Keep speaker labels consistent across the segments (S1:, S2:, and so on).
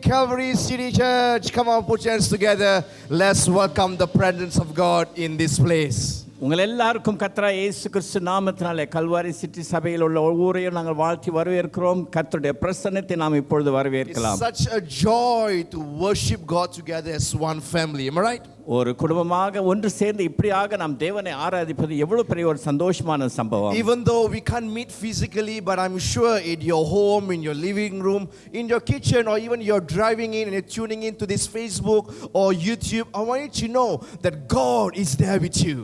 S1: Calvary City Church. Come on, put your hands together. Let's welcome the presence of God in this place.
S2: உங்கள் எல்லாருக்கும் கர்த்தராகிய இயேசு கிறிஸ்து நாமத்தினாலே Kalvari city சபையில் உள்ள ஒவ்வொருவரையும் நாங்கள் வாழ்த்தி வரவேற்கிறோம். கர்த்தருடைய பிரசன்னத்தை நாம் இப்பொழுது வரவேற்கலாம்.
S1: It's such a joy to worship God together as one family. Am I right?
S2: ஒரு குடும்பமாக ஒன்று சேர்ந்து இப்படியாக நாம் தேவனை ஆராதிப்பது எவ்வளவு பெரிய ஒரு சந்தோஷமான சம்பவம்.
S1: Even though we can't meet physically, but I'm sure in your home, in your living room, in your kitchen, or even you're driving in and you're tuning into this Facebook or YouTube, I want you to know that God is there with you.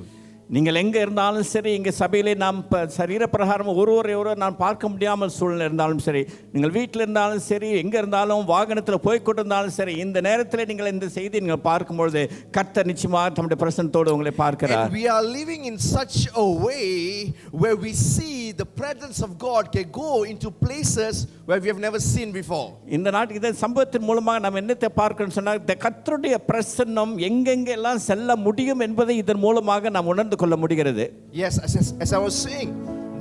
S2: நீங்கள் எங்கே இருந்தாலும் சரி, இங்கே சபையிலே நாம் சரீர பிரகாரம் ஒருவரை நான் பார்க்க முடியாமல் சூழ்நிலை இருந்தாலும் சரி, நீங்கள் வீட்டில் இருந்தாலும் சரி, எங்கே இருந்தாலும் வாகனத்தில் போய்கொண்டிருந்தாலும் சரி, இந்த நேரத்தில் நீங்கள் இந்த செய்தி நீங்கள் பார்க்கும்பொழுது கர்த்தர் நிச்சயமாக தம்முடைய பிரசன்னத்தோடு உங்களை பார்க்கிறார்.
S1: And we are living in such a way where we see the presence of God can go into places where we have never seen before.
S2: இந்த நாட்டு இந்த சம்பவத்தின் மூலமாக நாம் என்னத்தை பார்க்கணும்னு சொன்னால், கர்த்தருடைய பிரசன்னம் எங்கெங்கெல்லாம் செல்ல முடியும் என்பதை இதன் மூலமாக நாம் உணர்ந்து கொள்ள முடிகிறது.
S1: Yes, as I was saying,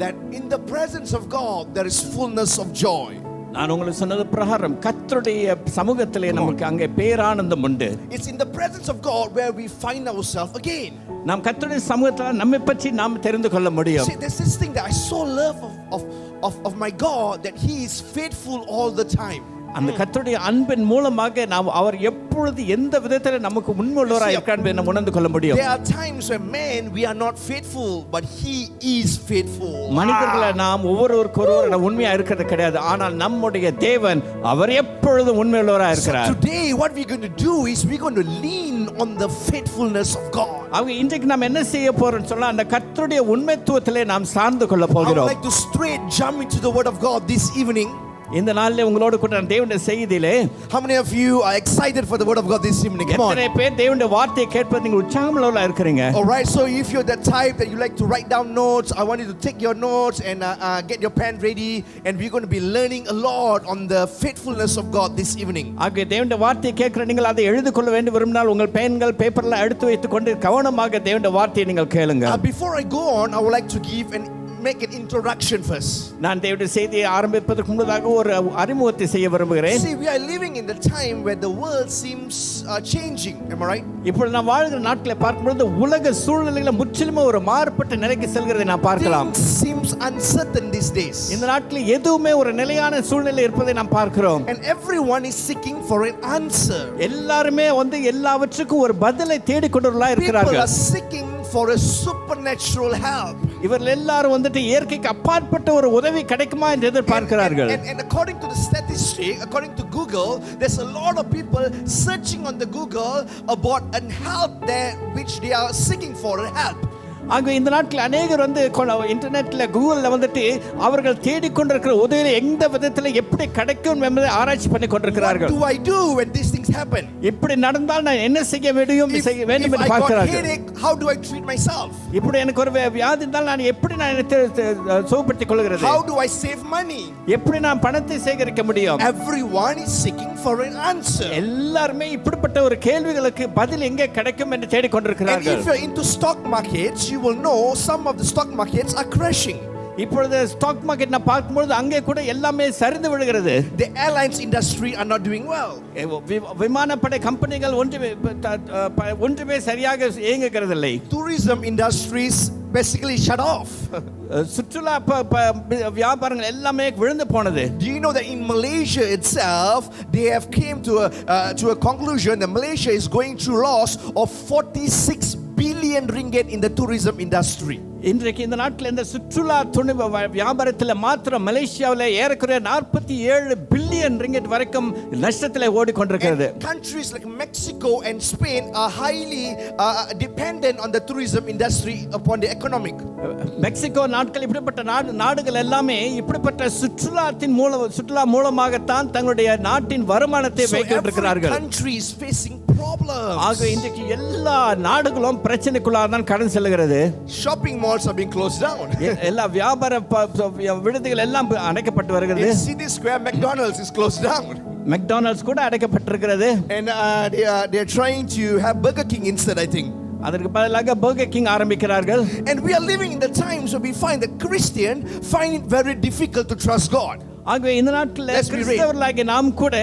S1: that in the presence of God there is fullness of joy.
S2: நான் உங்களுக்கு சொன்னது பிரகாரம் கர்த்தருடைய சமூகத்திலே நமக்கு அங்கே பேரானந்தம் உண்டு.
S1: It's in the presence of God where we find ourselves again.
S2: நாம் கர்த்தருடைய சமூகத்தில் நம்மை பற்றி நாம் தெரிந்து கொள்ள முடியும்.
S1: See, there's this thing that I so love of my God, that He is faithful all the time.
S2: அந்த கர்த்தருடைய அன்பின் மூலமாக நாம் அவர் எப்பொழுது எந்த விதத்தில் நமக்கு உண்மையுள்ளவராக இருக்கார் என்பதை நாம் உணர்ந்து கொள்ள முடியும்.
S1: There are times when man we are not faithful, but He is faithful.
S2: மனிதர்கள நாம் ஒவ்வொருவருக்கும் உண்மையா இருக்கிறது கிடையாது, ஆனால் நம்முடைய தேவன் அவர் எப்பொழுதும் உண்மையுள்ளவராக இருக்கிறார்.
S1: So today what we're going to do is we're going to lean on the faithfulness of God.
S2: அவங்க இன்றைக்கு நாம் என்ன செய்ய போறோம்னு சொன்னா, அந்த கர்த்தருடைய உண்மைத்துவத்திலே நாம் சார்ந்து கொள்ள
S1: I
S2: போகிறோம்.
S1: would like to straight jump into the word of God this evening.
S2: இந்த நாளிலே உங்களோடு கூட தேவனுடைய செய்தியிலே,
S1: how many of you are excited for the word of God this evening? Come on.
S2: எத்தனை பேர் தேவனுடைய வார்த்தையை கேட்பது நீங்கள் உற்சாகமுள்ளவர்களா இருக்கிறீங்க?
S1: All right, so if you're the type that you like to write down notes, I want you to take your notes and get your pen ready, and we're going to be learning a lot on the faithfulness of God this evening.
S2: ஆகவே தேவனுடைய வார்த்தையை கேட்கிற நீங்கள் அதை எழுதி கொள்ள வேண்டும் விரும்பினால் உங்கள் பென்கள் பேப்பர்ல எடுத்து வைத்துக் கொண்டு கவனமாக தேவனுடைய வார்த்தையை நீங்கள் கேளுங்க.
S1: Before I go on, I would like to make an introduction first.
S2: நான் தேவனுடைய செய்தியை ஆரம்பிப்பதற்கு முன்னதாக ஒரு அறிமுகத்தை செய்ய விரும்புகிறேன்.
S1: See, we are living in the time where the world seems changing. Am I right?
S2: இப்பொழுது நாம் வாழ்கிற நாட்களை பார்க்கும்போது உலக சூழ்நிலைகள் முற்றிலும் ஒரு மாறுபட்ட நிலைக்கு செல்கிறதை நாம் பார்க்கலாம்.
S1: Things seems uncertain these days.
S2: இந்த நாட்களில் எதுவுமே ஒரு நிலையான சூழ்நிலை இருப்பதை நாம் பார்க்கிறோம்.
S1: And everyone is seeking for an answer.
S2: எல்லாருமே எல்லாவற்றுக்கும் ஒரு பதிலை தேடிக்கொண்டவர்களாக இருக்கிறார்கள்.
S1: People are seeking for a supernatural help.
S2: இவர்கள் எல்லாரும் இயற்கைக்கு அப்பாற்பட்ட ஒரு உதவி கிடைக்குமா என்று எதிர்பார்க்கிறார்கள்.
S1: And according to the statistic, according to Google, there's a lot of people searching on the Google about an help there which they are seeking for a help.
S2: ஆக இந்த நாட்டில் அநேகர் இன்டர்நெட்ல கூகுள்ல அவர்கள் தேடிக்கொண்டிருக்கிற உதவி எந்த விதத்தில் எப்படி கிடைக்கும் என்பதை ஆராய்ச்சி பண்ணி கொண்டிருக்கிறார்கள்.
S1: What do I do when these things happen?
S2: இப்படி நடந்தால் நான் என்ன செய்ய வேண்டும் என்று பார்க்கிறார்கள்.
S1: How do I treat myself?
S2: இப்படி எனக்கு ஒரு வியாதி இருந்தால் நான் எப்படி சுகப்படுத்திக் கொள்கிறது?
S1: How do I save money?
S2: எப்படி நான் பணத்தை சேகரிக்க முடியும்?
S1: Everyone is seeking for an answer.
S2: எல்லாரும் இப்படிப்பட்ட ஒரு கேள்விகளுக்கு பதில் எங்கே கிடைக்கும் என்று தேடிக்கொண்டிருக்கிறார்கள்.
S1: And if you're into stock markets, you will know some of the stock markets are crashing.
S2: இப்பொழுது ஸ்டாக் மார்க்கெட் நான் பார்க்கும்போது அங்கே கூட எல்லாமே சரிந்து விழுகிறது.
S1: The airlines industry are not doing well.
S2: விமானப்படை கம்பெனிகள் ஒன்றுமே சரியாக இயங்குகிறதில்லை.
S1: Tourism industries basically shut off.
S2: சுற்றுலா வியாபாரங்கள் எல்லாமே விழுந்து போனது.
S1: Do you know that in Malaysia itself they have came to a conclusion that Malaysia is going through loss of 46 billion ringgit in the tourism industry.
S2: இன்றைக்கு இந்த நாட்டில் இந்த சுற்றுலா வியாபாரத்தில் மாத்திரம் மலேசியாவில் ஏறக்குறைய 47 பில்லியன் ரிங்கெட் வரைக்கும் நஷ்டத்தில் ஓடிக்கொண்டிருக்கிறது.
S1: Countries like Mexico and Spain are highly dependent on the tourism industry upon the economic.
S2: Mexico நாட்கள் இப்படிப்பட்ட நாடுகள் எல்லாமே இப்படிப்பட்ட சுற்றுலா மூலமாகத்தான் தங்களுடைய நாட்டின் வருமானத்தை வைத்திருக்கிறார்கள்.
S1: Country is facing problems.
S2: ஆக இன்றைக்கு எல்லா நாடுகளும் பிரச்சனைக்குள்ளாக தான் கடந்து செல்கிறது.
S1: Shopping malls are being closed down.
S2: எல்லா வியாபார விடுதிகள் எல்லாம் அடைக்கப்பட்டு வருகிறது.
S1: City Square McDonald's is closed down.
S2: McDonald's கூட அடைக்கப்பட்டிருக்கிறது.
S1: And they are trying to have Burger King instead, I think.
S2: அதற்கு பதிலாக பர்கர் கிங் ஆரம்பிக்கிறார்கள்.
S1: And we are living in the times where we find the Christian find it very difficult to trust God.
S2: ஆகவே இந்த நாட்டில்
S1: Let's be real.
S2: கிறிஸ்தவர்களாகிய நாம் கூட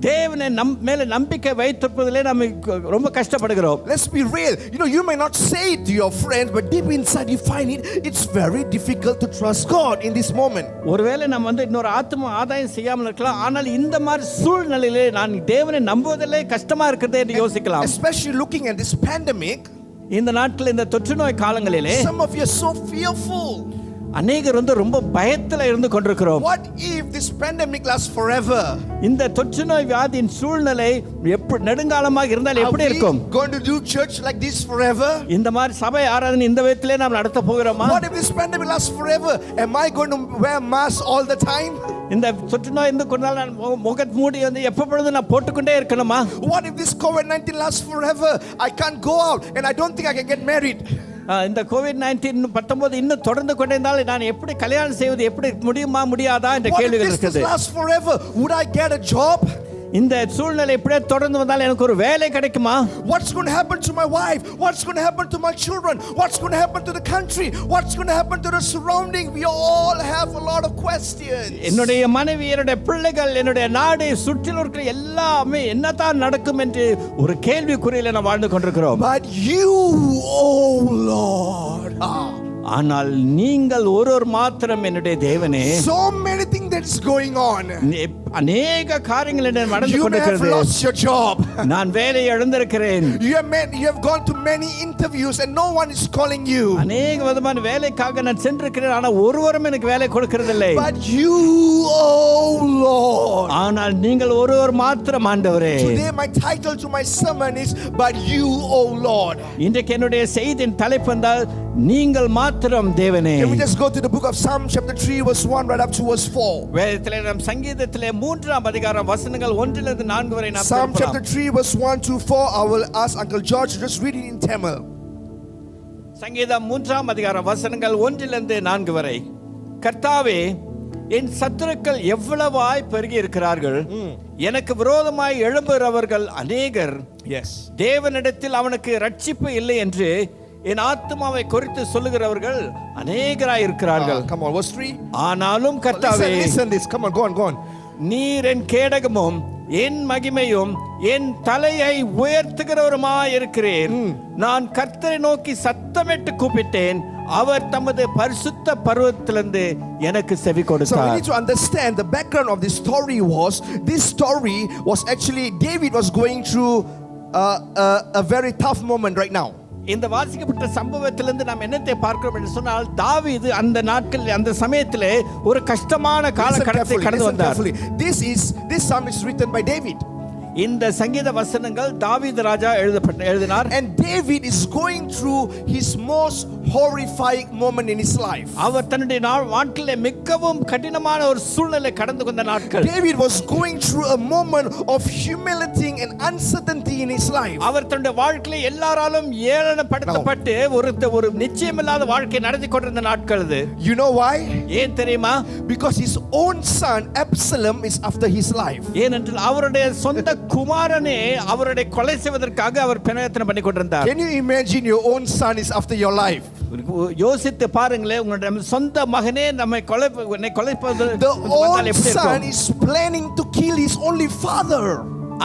S2: தேவனை மேல நம்பிக்கை வைத்திருப்பதிலே நம்ம ரொம்ப கஷ்டப்படுகிறோம்.
S1: Let's be real. You may not say it to your friends, but deep inside you find it's very difficult to trust God in this moment.
S2: ஒருவேளை நம்ம இன்னொரு ஆத்ம ஆதாயம் செய்யாமல் இருக்கலாம், ஆனால் இந்த மாதிரி சூழ்நிலையிலே நான் தேவனை நம்புவதிலே கஷ்டமா இருக்கிறதே என்று யோசிக்கலாம்.
S1: Especially looking at this pandemic,
S2: இந்த நாட்டில் இந்த தொற்று நோய் காலங்களிலே
S1: some of you are so fearful.
S2: அநேகர் ரொம்ப பயத்துல இருந்து கொண்டிருக்கிறோம்.
S1: What if this pandemic lasts forever?
S2: இந்த தொற்று நோய் வியாதியின் சூழ்நிலை எப்படி நெடுங்காலமாக இருந்தால் எப்படி இருக்கும்?
S1: Are we going to do church like this forever?
S2: இந்த மாதிரி சபை ஆராதனை இந்த விதத்திலே நாம் நடத்த போகிறோமா?
S1: What if this pandemic lasts forever? Am I going to wear mask all the time?
S2: இந்த தொற்று நோய் இருந்து கொண்டால் நான் முக மூடி எப்பொழுது நான் போட்டுக்கொண்டே இருக்கணுமா?
S1: What if this COVID-19 lasts forever? I can't go out and I don't think I can get married.
S2: இந்த COVID-19 இன்னும் தொடர்ந்து கொண்டே இருந்தால் நான் எப்படி கல்யாணம் செய்வது எப்படி முடியுமா முடியாதா என்ற கேள்விகள் இருக்குது.
S1: What if this lasts forever? Would I get a job?
S2: இந்த சூழ்நிலை இப்படியே தொடர்ந்து வந்தால் எனக்கு ஒரு வேலை கிடைக்குமா?
S1: What's going to happen to my wife? What's going to happen to my children? What's going to happen to the country? What's going to happen to the surrounding? We all have a lot of questions.
S2: என்னுடைய மனைவி, என்னுடைய பிள்ளைகள், என்னுடைய நாடு, சுற்றிலும் இருக்கிற எல்லாமே என்னதான் நடக்கும் என்று ஒரு கேள்விக்குறியில நாம் வாழ்ந்து கொண்டிருக்கிறோம்.
S1: But you, oh Lord,
S2: ஆனால் நீங்கள் ஒருவர் மாத்திரம் என்னுடைய தேவனே.
S1: So many things that's going on.
S2: அநேக காரியங்கள் நடந்து
S1: You may have
S2: கொண்டிருக்கிறது.
S1: lost your job.
S2: நான் வேலையை இழந்திருக்கிறேன்.
S1: You have gone to many interviews and no one is calling you.
S2: அநேக விதமான வேலைக்காக நான் சென்றிருக்கிறேன், ஆனால் ஒருவரும் எனக்கு வேலை கொடுக்கிறதில்லை.
S1: But you, oh Lord.
S2: ஆனால் நீங்கள் ஒருவர் மாத்திரம் ஆண்டவரே.
S1: Today my title to my sermon is But You, oh Lord.
S2: இன்றைக்கு என்னுடைய செய்தியின் தலைப்பு என்றால் நீங்கள் மாத்திரம் தேவனே.
S1: Can we just go to the book of Psalm chapter 3 verse 1 right up to verse 4?
S2: வேதத்திலே நாம் சங்கீதத்திலே 3ஆம் அதிகாரம் வசனங்கள் 1 லிருந்து 4 வரை நாம்
S1: Psalm
S2: பார்க்கலாம்.
S1: chapter 3 verse 1 to 4. I will ask Uncle George to just read it in Tamil.
S2: சங்கீதம் 3ஆம் அதிகாரம் வசனங்கள் 1 லிருந்து 4 வரை. கர்த்தாவே, என் சத்துருக்கள் எவ்வளவாய் பெருகி இருக்கிறார்கள், எனக்கு விரோதமாய் எழும்புகிறவர்கள் அநேகர்.
S1: Yes.
S2: தேவனிடத்தில் அவனுக்கு ரட்சிப்பு இல்லை என்று என் ஆத்துமாவை குறித்து சொல்லுகிறவர்கள் அநேகராய் இருக்கிறார்கள்.
S1: Come on, verse 3.
S2: ஆனாலும் கர்த்தாவே,
S1: listen this. Come on, go on.
S2: நீர் என் கேடகமும் என் மகிமையும் என் தலையை உயர்த்துகிறவருமாய் இருக்கிறீர். நான் கர்த்தரை நோக்கி சத்தமிட்டு கூப்பிட்டேன், அவர் தமது பரிசுத்த பர்வதத்திலிருந்து எனக்கு செவி கொடுத்தார்.
S1: So we need to understand the background of this story was actually David was going through a very tough moment right now.
S2: இந்த வாசிக்கப்பட்ட சம்பவத்திலிருந்து நாம் என்னத்தை பார்க்கிறோம் என்று சொன்னால், தாவீது அந்த நாட்களில் அந்த சமயத்திலே ஒரு கஷ்டமான காலகட்டத்தை கடந்து வந்தார்.
S1: This psalm is written by David.
S2: இந்த சங்கீத வசனங்கள் தாவீது ராஜா எழுதினார்.
S1: And David is going through his most horrifying moment in his life.
S2: அவர் தன்னுடைய வாழ்க்கையிலே மிகவும் கடினமான ஒரு சூழ்நிலை கடந்து வந்த நாட்கள்.
S1: David was going through a moment of humility and uncertainty in his life.
S2: அவர் தன்னுடைய வாழ்க்கையிலே எல்லாராலும் ஏளனப்படுத்தப்பட்டு ஒரு நிச்சயமில்லாத வாழ்க்கை நடத்தி கொண்டிருந்த நாட்கள் அது.
S1: You know why?
S2: ஏன் தெரியுமா?
S1: Because his own son Absalom is after his life.
S2: ஏனென்றால் அவருடைய சொந்த குமாரனே அவருடைய கொலை செய்வதற்காக அவர் பிரயத்தனம் பண்ணி கொண்டிருந்தார்.
S1: Can you imagine your own son is after your life?
S2: யோசித்து பாருங்களே, உங்களுடைய சொந்த மகனே நம்மை கொலைப்பது.
S1: The own son is planning to kill his only father.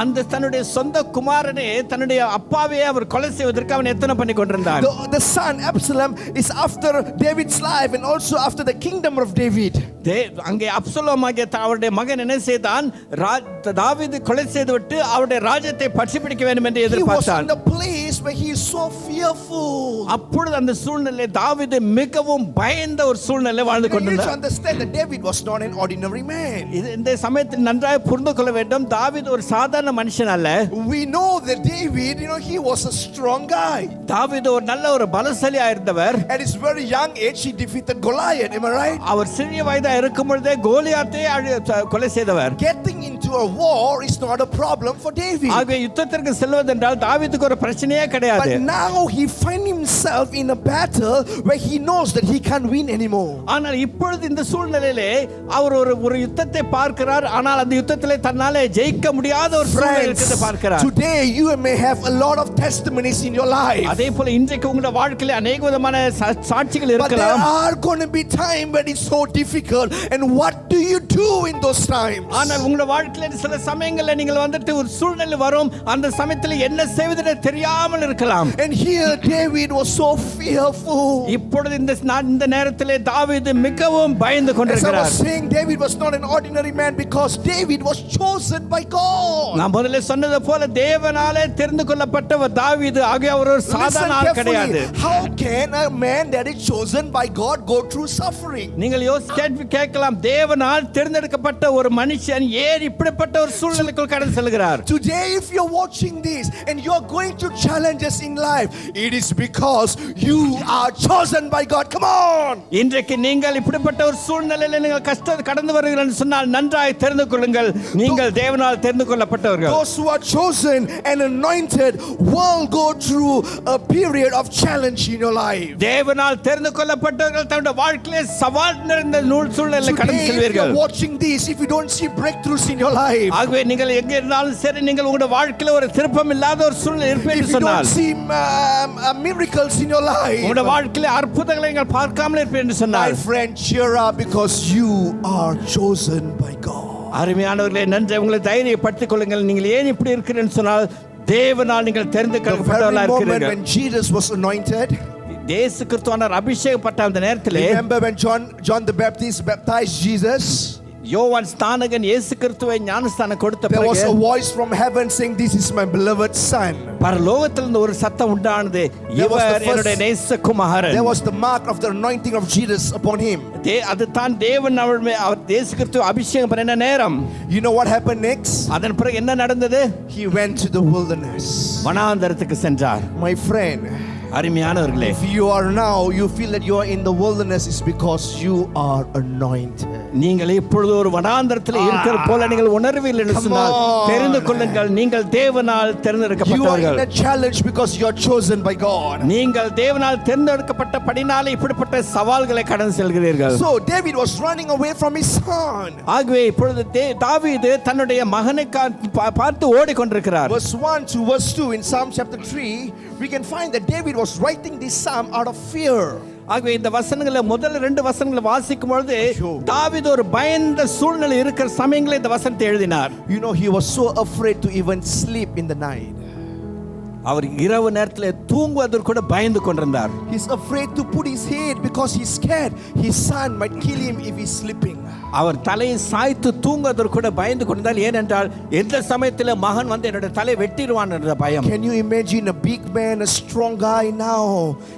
S2: அந்த தன்னுடைய சொந்த குமாரனே தன்னுடைய அப்பாவே அவர் கொலை செய்வதற்கு அவன் எத்தனை பண்ணி கொண்டிருந்தார்.
S1: The son Absalom is after David's life and also after the kingdom of David.
S2: அங்கே அப்சலோம் ஆகிய அவருடைய மகன் என்ன செய்தான்? தாவீது கொலை செய்துவிட்டு அவருடைய ராஜ்யத்தை பற்றி பிடிக்க வேண்டும் என்று எதிர்பார்த்தான்.
S1: He was in the place where he is so fearful.
S2: அப்பொழுது அந்த சூழ்நிலை தாவீது மிகவும் பயந்த ஒரு சூழ்நிலை வாழ்ந்து கொண்டிருந்தார்.
S1: You understand that David was not an ordinary man.
S2: இந்த சமயத்தில் நன்றாக புரிந்து கொள்ள வேண்டும், தாவீது ஒரு சாதாரண மனுஷன் அல்ல.
S1: We know that David, he was a strong guy.
S2: தாவீது ஒரு நல்ல ஒரு பலசாலியா இருந்தவர்.
S1: At his very young age he defeated Goliath. Am I right?
S2: அவர் சிறிய வயதா இருக்கும் பொழுதே கோலியாத்தை கொலை செய்தவர்.
S1: Getting into to a war is not a problem for David.
S2: ஆகவே யுத்தத்திற்கு செல்வதென்றால் தாவீதுக்கு ஒரு பிரச்சனையே கிடையாது.
S1: But now he finds himself in a battle where he knows that he can't win anymore.
S2: ஆனால் இப்பொழுது இந்த சூழ்நிலையிலே அவர் ஒரு யுத்தத்தை பார்க்கிறார். ஆனால் அந்த யுத்தத்திலே தன்னாலே ஜெயிக்க முடியாத ஒரு சூழ்நிலை இருக்கிறதை பார்க்கிறார்.
S1: Today you may have a lot of testimonies in your life.
S2: அதேபோல இன்றைக்கு உங்களுடைய வாழ்க்கையிலே अनेक விதமான சாட்சிகள்
S1: But there
S2: இருக்கலாம்.
S1: are going to be time when it's so difficult, and what do you do in those times?
S2: ஆனால் உங்களுடைய வாழ்க்கையிலே சில சமயங்களில் நீங்கள் வந்துட்டு ஒரு சூழ்நிலை வரும். அந்த சமயத்தில் என்ன செய்வதென்று தெரியாமல் இருக்கலாம்.
S1: And here David was so fearful.
S2: இப்பொழுது இந்த நேரத்திலே தாவீது மிகவும் பயந்து
S1: As I
S2: கொண்டிருக்கிறார்.
S1: was saying, David was not an ordinary man because David was chosen by God.
S2: நான் முதல்ல சொன்னது போல தேவனாலே தெரிந்து கொள்ளப்பட்டவர் தாவீது. ஆகிய அவர் ஒரு சாதாரண ஆள் கிடையாது.
S1: How can a man that is chosen by God go through suffering?
S2: நீங்கள் கேள்வி கேட்கலாம், தேவனால் தேர்ந்தெடுக்கப்பட்ட ஒரு மனுஷன் ஏன் இப்படிப்பட்ட ஒரு சூழ்நிலைக்குள் கடந்து செல்கிறார்?
S1: Today if you're watching this and you're going through challenges in life, it is because you are chosen by God. Come on.
S2: இன்றைக்கு நீங்கள் இப்படிப்பட்ட ஒரு சூழ்நிலையில் நீங்கள் கஷ்டம் கடந்து வருகிறீர்கள் என்று சொன்னால் நன்றாய் தெரிந்து கொள்ளுங்கள், நீங்கள் தேவனால் தெரிந்து கொள்ளப்பட்டவர்கள்.
S1: Those who are chosen and anointed will go through a period of challenge in your life.
S2: தேவனால் தெரிந்து கொள்ளப்பட்டவர்கள் தன்னுடைய வாழ்க்கையிலே சவால் நிறைந்த சூழ்நிலையில் கடந்து
S1: Today if
S2: செல்வீர்கள்.
S1: you're watching this, if you don't see breakthroughs in your life,
S2: ஆகவே நீங்கள் எங்கே இருந்தாலும் சரி, நீங்கள் உங்களுடைய வாழ்க்கையில ஒரு திருப்பம் இல்லாத ஒரு சூழ்நிலை இருப்பேன்
S1: if you don't
S2: சொன்னால்,
S1: see miracles in your life,
S2: உங்களுடைய வாழ்க்கையில அற்புதங்களை நீங்கள் பார்க்காமல் இருப்பேன் என்று
S1: my
S2: சொன்னால்,
S1: friend, cheer up because you are chosen by God.
S2: அருமையானவர்களே, நன்றி உங்களை தைரியப்படுத்திக் கொள்ளுங்கள். நீங்கள் ஏன் இப்படி இருக்கிறீர்கள் சொன்னால் தேவனால் நீங்கள் தெரிந்து
S1: The very
S2: கொள்ளப்பட்டவர்களாக
S1: moment
S2: இருக்கிறீர்கள்.
S1: when Jesus was anointed,
S2: இயேசு கிறிஸ்துவானவர் அபிஷேகப்பட்ட அந்த நேரத்திலே,
S1: remember when John the Baptist baptized Jesus?
S2: யோவான் ஸ்நானகன் இயேசு கிறிஸ்துவை ஞானஸ்தானம் கொடுத்த
S1: There was
S2: பிறகு
S1: a voice from heaven saying, "This is my beloved son."
S2: பரலோகத்திலிருந்து ஒரு சத்தம் உண்டானது, இவர் என்னுடைய நேசகுமாரன்.
S1: There was the mark of the anointing of Jesus upon him.
S2: அது தான் தேவன் அவர் இயேசு கிறிஸ்துவை அபிஷேகம் பண்ணின நேரம்.
S1: You know what happened next?
S2: அதன் பிறகு என்ன நடந்தது?
S1: He went to the wilderness.
S2: வனாந்தரத்துக்கு சென்றார்.
S1: My friend,
S2: அருமையானவர்களே,
S1: if you are now, you feel that you are in the wilderness, is because you are anointed.
S2: நீங்கள் இப்பொழுது ஒரு வனாந்தரத்தில் இருக்கிற போல நீங்கள் உணர்வீர்கள் என்று சொன்னால் தெரிந்து கொள்ளுங்கள், நீங்கள் தேவனால்
S1: You are
S2: தேர்ந்தெடுக்கப்பட்டவர்கள்.
S1: in a challenge because you are chosen by God.
S2: நீங்கள் தேவனால் தேர்ந்தெடுக்கப்பட்டபடினாலே இப்படிப்பட்ட சவால்களை கடந்து செல்கிறீர்கள்.
S1: So David was running away from his son.
S2: ஆகவே இப்பொழுது தாவீது தன்னுடைய மகனை பார்த்து ஓடிக்கொண்டிருக்கிறார்.
S1: Verse 1 to verse 2 in Psalm chapter 3, we can find that David was writing this psalm out of fear.
S2: ஆகவே இந்த வசனங்களை முதல் 2 வசனங்களை வாசிக்கும் பொழுது தாவீது ஒரு பயந்த சூழ்நிலை இருக்கிற சமயங்களில் இந்த வசனத்தை எழுதினார்.
S1: You know, he was so afraid to even sleep in the night.
S2: அவர் இரவு நேரத்தில் தூங்குவதற்கு கூட பயந்து கொண்டிருந்தார்.
S1: He's afraid to put his head because he's scared his son might kill him if he's sleeping.
S2: அவர் தலையை சாய்த்து தூங்குவதற்கு கூட பயந்து கொண்டால், ஏனென்றால் எந்த சமயத்தில் மகன் வந்து என்னுடைய தலை வெட்டிடுவான் என்ற பயம்.
S1: Can you imagine a big man, a strong guy, now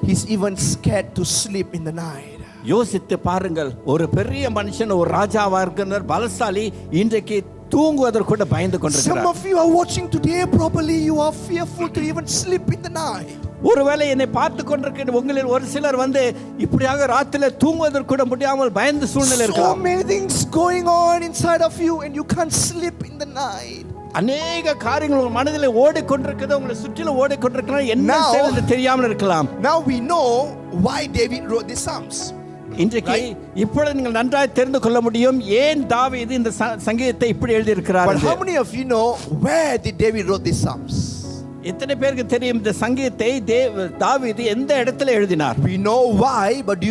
S1: he's even scared to sleep in the night?
S2: யோசித்து பாருங்கள், ஒரு பெரிய மனுஷன், ஒரு ராஜாவா இருக்கிற பலசாலி இன்றைக்கு தூங்குவதற்கு கூட பயந்து
S1: Some
S2: கொண்டிருக்கிறார்.
S1: of you are watching today, probably you are fearful to even sleep in the night.
S2: ஒருவேளை என்னை பார்த்து கொண்டிருக்கிற உங்களில் ஒரு சிலர் வந்து இப்படியாக ராத்திரில தூங்குவதற்கு கூட முடியாமல் பயந்து சூழ்நிலை
S1: So
S2: இருக்கலாம்.
S1: many things going on inside of you and you can't sleep in the night.
S2: அநேக காரியங்கள் உங்கள் மனதில் ஓடிக்கொண்டிருக்கிறது, உங்களை சுற்றிலும் ஓடிக்கொண்டிருக்கிறது, என்ன
S1: Now-
S2: செய்வது தெரியாமல் இருக்கலாம்.
S1: Now we know why David wrote these psalms.
S2: இன்றைக்கு இப்பொழுது நீங்கள் நன்றாய் தெரிந்து கொள்ள முடியும் ஏன் தாவீது இந்த சங்கீதத்தை இப்படி எழுதி இருக்கிறார்.
S1: But how many of you know where did David wrote these psalms?
S2: எத்தனை பேருக்கு தெரியும் இந்த சங்கீதத்தை தாவீது எந்த இடத்துல எழுதினார்?
S1: We know why, but do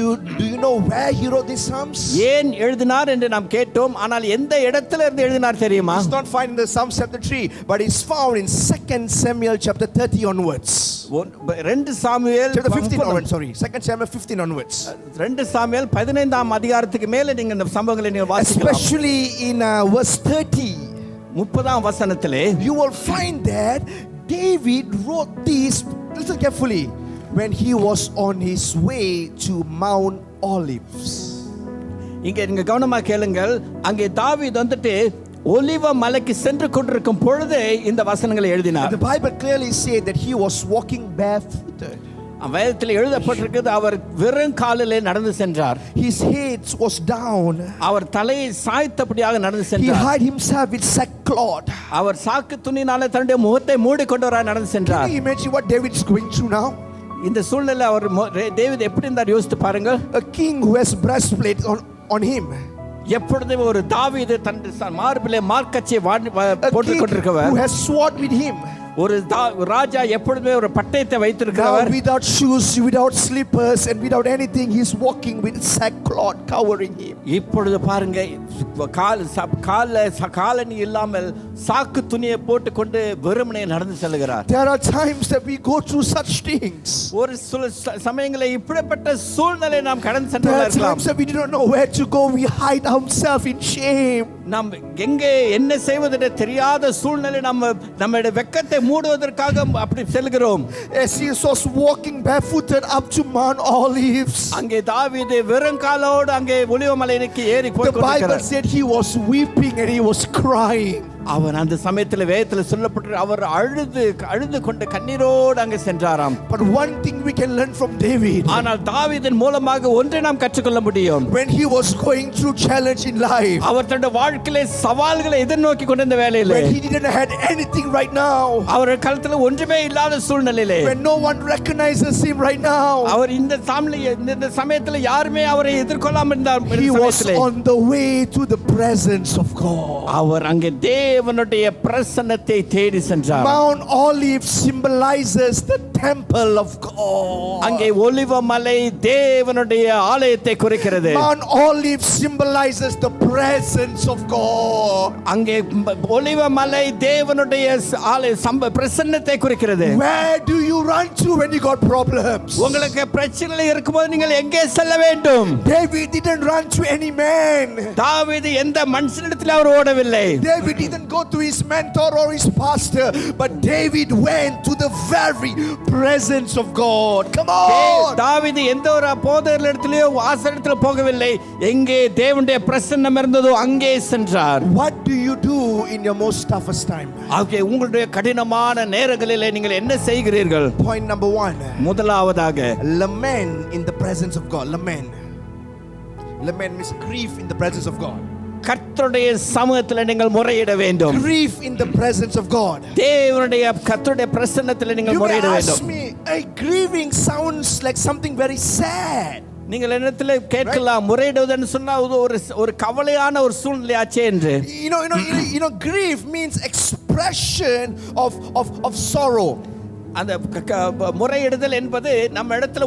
S1: you know where he wrote these psalms?
S2: ஏன் எழுதினார் என்று நாம் கேட்டோம், ஆனால் எந்த இடத்துல இருந்து எழுதினார் தெரியுமா?
S1: It's not found in the Psalm chapter 3, but it's found in 2 Samuel chapter 30 onwards.
S2: 2 Samuel
S1: Chapter 15 onwards, sorry. 2 Samuel 15 onwards.
S2: 2 Samuel 15ஆம் அதிகாரத்துக்கு மேல நீங்க இந்த சம்பவங்களை நீங்க வாசிக்கலாம்.
S1: Especially in verse 30.
S2: 30ஆம் வசனத்திலே
S1: You will find that David wrote these, listen carefully, when he was on his way to Mount Olives.
S2: இங்க நீங்க கவனமா கேளுங்கள். அங்கே தாவீது வந்துட்டு ஒலிவ மலைக்கு சென்று கொண்டிருக்கும் பொழுது இந்த வசனங்களை எழுதினார்.
S1: The Bible clearly said that he was walking barefooted.
S2: வேதத்தில் எழுதப்பட்டிருக்கிறது, அவர் வெறும் காலிலே நடந்து சென்றார்.
S1: His head was down.
S2: அவர் தலையை சாய்த்தபடியாக நடந்து
S1: He
S2: சென்றார்.
S1: hid himself with sackcloth.
S2: அவர் சாக்கு துணினாலே தன்னுடைய முகத்தை மூடிக்கொண்டவராய் நடந்து
S1: Can
S2: சென்றார்.
S1: you imagine what David is going through now?
S2: இந்த சூழ்நிலை அவர் தேவீது எப்படி இருந்தார் யோசித்து பாருங்க.
S1: A king who has breastplate on him.
S2: எப்பொழுதும் ஒரு தாவீது தன் மார்பிலே மார்க்கச்சை
S1: A
S2: போட்டுக்
S1: king
S2: கொண்டிருக்கவர்.
S1: who has sword with him.
S2: ஒரு ராஜா எப்பொழுதுமே ஒரு பட்டயத்தை
S1: Now
S2: வைத்திருக்கிறவர்.
S1: without shoes, without slippers and without anything, he's walking with sackcloth covering him.
S2: இப்பொழுது பாருங்க, காலணி இல்லாமல் சாக்கு துணியை போட்டுக்கொண்டு வெறுமனே நடந்து செல்கிறார்.
S1: There are times that we go through such things.
S2: ஒரு சில சமயங்களில் இப்படிப்பட்ட சூழ்நிலை நாம் கடந்து
S1: There are
S2: சென்றிருக்கலாம்.
S1: times that we do not know where to go. We hide ourselves in shame.
S2: நாம் எங்கே என்ன செய்வதென்று தெரியாத சூழ்நிலை நம்முடைய வெட்கத்தை மூடுவதற்காக அப்படி செல்கிறோம்.
S1: As he was walking barefooted up to Mount Olives,
S2: அங்கே தாவீது வெறும் காலோடு அங்கே ஒலிவ மலைக்கு ஏறி போய்
S1: the Bible
S2: கொண்டிருக்கிறார்.
S1: said he was weeping and he was crying.
S2: அவர் அந்த சமயத்தில் வேதத்தில் சொல்லப்பட்டு அவர் அழுது கொண்டு கண்ணீரோடு அங்கே சென்றாராம்.
S1: But one thing we can learn from David,
S2: ஆனால் தாவீதின் மூலமாக ஒன்றை நாம் கற்றுக்கொள்ள முடியும்.
S1: when he was going through challenge in life,
S2: அவர் தன்னுடைய வாழ்க்கையிலே சவால்களை எதிர்நோக்கி கொண்டிருந்த வேளையிலே,
S1: when he didn't have anything right now,
S2: அவர் களத்தில் ஒன்றுமே இல்லாத சூழ்நிலையிலே,
S1: when no one recognizes him right now,
S2: அவர் இந்த சமயத்தில் யாருமே அவரை எதிர்கொள்ளாமல் இருந்தார்.
S1: he was on the way to the presence of God.
S2: அவர் அங்கே தேவனுடைய பிரசன்னத்தை தேடி சென்றார்.
S1: Mount Olives symbolizes the temple of God.
S2: அங்கே ஒலிவ மலை தேவனுடைய ஆலயத்தை குறிக்கிறது.
S1: Mount Olives symbolizes the presence of God.
S2: அங்கே ஒலிவ மலை தேவனுடைய பிரசன்னத்தை குறிக்கிறது.
S1: Where do you run to when you got problems?
S2: உங்களுக்கு பிரச்சனைகள் இருக்கும்போது நீங்கள் எங்கே செல்ல வேண்டும்?
S1: David didn't run to any man.
S2: தாவீது எந்த மனுஷனிடத்தில் அவர் ஓடவில்லை.
S1: David didn't go to his mentor or his pastor, but David went to the very presence of God. Come on.
S2: தாவீது எந்த ஒரு போதகரிடத்திலோ ஆசாரியரிடத்திலோ போகவில்லை. எங்கே தேவனுடைய பிரசன்னம் இருந்ததோ அங்கே சென்றார்.
S1: What do you do in your most toughest time?
S2: ஆகவே உங்களுடைய கடினமான நேரங்களிலே நீங்கள் என்ன செய்கிறீர்கள்?
S1: Point number 1.
S2: முதலாவதாக
S1: Lament in the presence of God. Lament. Lament means grief in the presence of God.
S2: கர்த்தருடைய சமூகத்தில் நீங்கள் முறையிட வேண்டும்.
S1: Grief in the presence of God.
S2: தேவனுடைய கர்த்தருடைய பிரசன்னத்தில் நீங்கள்
S1: You may
S2: முறையிட
S1: ask
S2: வேண்டும்.
S1: me, grieving sounds like something very sad.
S2: நீங்கள் என்னிடத்தில் கேட்கலாம், முறையிடுவதுன்னு சொன்னா ஒரு கவலையான ஒரு சூழ்நிலையாச்சே என்று.
S1: You know, grief means expression of sorrow.
S2: அந்த முறையிடுதல் என்பது நம்ம இடத்துல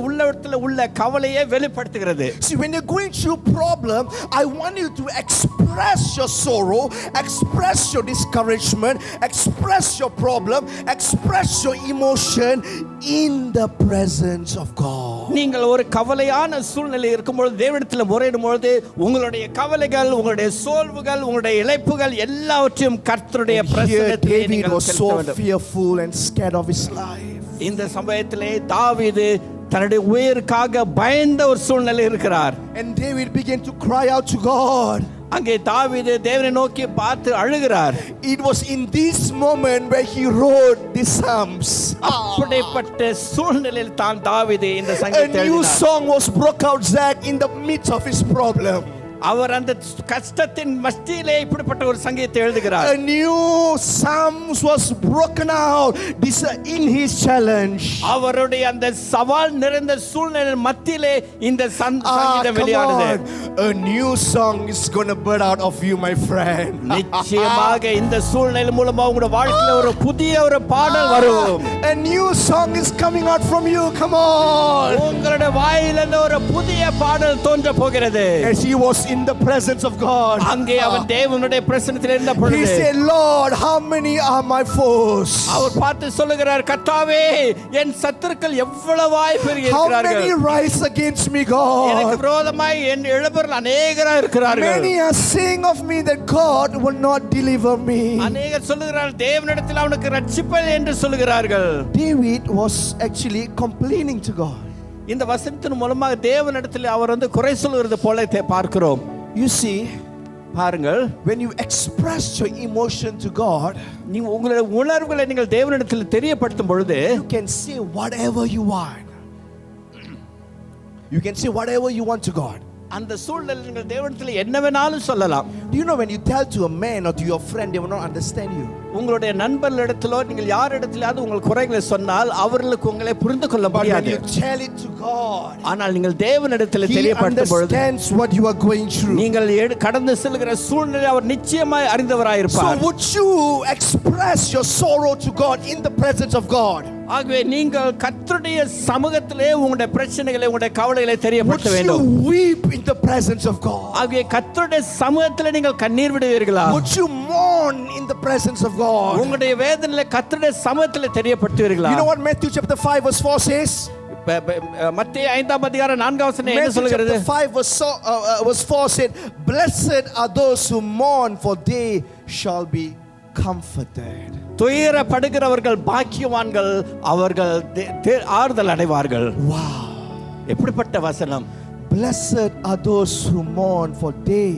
S2: உள்ள கவலையை வெளிப்படுத்துகிறது.
S1: See, when you're going through problem, I want you to express your sorrow, express your discouragement, express your problem, express your emotion in the presence of God.
S2: நீங்கள் ஒரு கவலையான சூழ்நிலை இருக்கும்போது தேவனிடத்தில் முறையிடும் பொழுது உங்களுடைய கவலைகள், உங்களுடைய சோல்வுகள், உங்களுடைய இழப்புகள் எல்லாவற்றையும் கர்த்தருடைய பிரசன்னத்திலே
S1: David
S2: நீங்கள்
S1: was
S2: செலுத்த
S1: so
S2: வேண்டும்.
S1: fearful and scared of his life.
S2: இந்த சமயத்திலே தாவீது தன்னுடைய உயிருக்காக பயந்த ஒரு சூழ்நிலை இருக்கிறார்.
S1: And David began to cry out to God.
S2: அங்கே தாவீது தேவனை நோக்கி பார்த்து அழுகிறார்.
S1: It was in this moment where he wrote the Psalms.
S2: அப்படிப்பட்ட சூழ்நிலையில் தான் தாவீது இந்த
S1: A
S2: சங்கீதத்தை
S1: new
S2: எழுதினார்.
S1: song was broke out, Zach, in the midst of his problem.
S2: அவர் அந்த கஷ்டத்தின் மத்தியிலே இப்படிப்பட்ட ஒரு சங்கீதத்தை எழுதுகிறார்.
S1: A new Psalms was broken out in his challenge.
S2: அவருடைய அந்த சவால் நிறைந்த சூழ்நிலை மத்தியிலே இந்த சங்கீதம் வெளியானது.
S1: A new song is going to burst out of you, my friend.
S2: நிச்சயமாக இந்த சூழ்நிலை மூலமா உங்களுடைய வாழ்க்கையில ஒரு புதிய ஒரு பாடல் வரும்.
S1: A new song is coming out from you. Come on.
S2: உங்களுடைய வாயிலிருந்து ஒரு புதிய பாடல் தோன்ற போகிறது.
S1: As he was in the presence of God,
S2: அங்கே அவன் தேவனுடைய பிரசன்னத்தில் இருந்த பொழுது
S1: he said, Lord, how many are my foes?
S2: அவர் பார்த்து சொல்லுகிறார், கர்த்தாவே என் சத்துருக்கள் எவ்வளவாய் பெருகி
S1: How
S2: இருக்கிறார்கள்.
S1: many rise against me,
S2: எனக்கு
S1: God?
S2: விரோதமாய் என் எழுபர்கள் அநேகராய் இருக்கிறார்கள்.
S1: Many are saying of me that God will not deliver me.
S2: அநேகர் சொல்லுகிறார்கள் தேவனிடத்தில் அவனுக்கு ரட்சிப்பது என்று சொல்லுகிறார்கள்.
S1: David was actually complaining to God.
S2: இந்த வசனத்தின் மூலமாக தேவனிடத்தில் அவர் குறை சொல்லுகிறது போல பார்க்கிறோம்.
S1: You see,
S2: பாருங்கள்,
S1: when you express your emotion to God,
S2: நீங்க உங்களுடைய உணர்வுகளை நீங்கள் தேவனிடத்தில் தெரியப்படுத்தும் பொழுது
S1: you can say whatever you want. You can say whatever you want to God.
S2: அந்த சூழ்நிலையில் நீங்கள் தேவனிடத்தில் என்ன வேணாலும் சொல்லலாம்.
S1: Do you know when you tell to a man or to your friend, they will not understand you.
S2: உங்களுடைய நண்பர்களிடத்திலோ நீங்கள் யாரிடத்திலாவது உங்கள் குறைகளை சொன்னால் அவர்களுக்கு உங்களை புரிந்து கொள்ள
S1: But when
S2: முடியாது.
S1: you tell it to God,
S2: ஆனால் நீங்கள் தேவனிடத்தில்
S1: He
S2: தெரியப்படுத்தும் பொழுது
S1: understands what you are going through.
S2: நீங்கள் கடந்து செல்கிற சூழ்நிலை அவர் நிச்சயமாய்
S1: So
S2: அறிந்தவராயிருப்பார்.
S1: would you express your sorrow to God in the presence of God?
S2: ஆகவே நீங்கள் கர்த்தருடைய சமூகத்திலே உங்களுடைய பிரச்சனைகளை உங்களுடைய கவலைகளை
S1: Would
S2: தெரியப்படுத்த
S1: you
S2: வேண்டும்.
S1: weep in the presence of God?
S2: ஆகவே கர்த்தருடைய சமூகத்திலே நீங்கள் கண்ணீர் விடுவீர்களா?
S1: Would you mourn in the presence of God?
S2: உங்களுடைய வேதனைகளை கர்த்தருடைய சமூகத்திலே தெரியப்படுத்துவீர்களா?
S1: You know what Matthew chapter 5 verse 4 says?
S2: மத்தேயு 5ஆம் அதிகாரம் 4ஆம் வசனம் என்ன
S1: Matthew
S2: சொல்கிறது?
S1: chapter 5 verse 4 said, "Blessed are those who mourn, for they shall be comforted."
S2: துயரப்படுகிறவர்கள் பாக்கியவான்கள், அவர்கள் ஆறுதல் அடைவார்கள்.
S1: Wow.
S2: எப்படிப்பட்ட வசனம்!
S1: Blessed are those who mourn, for they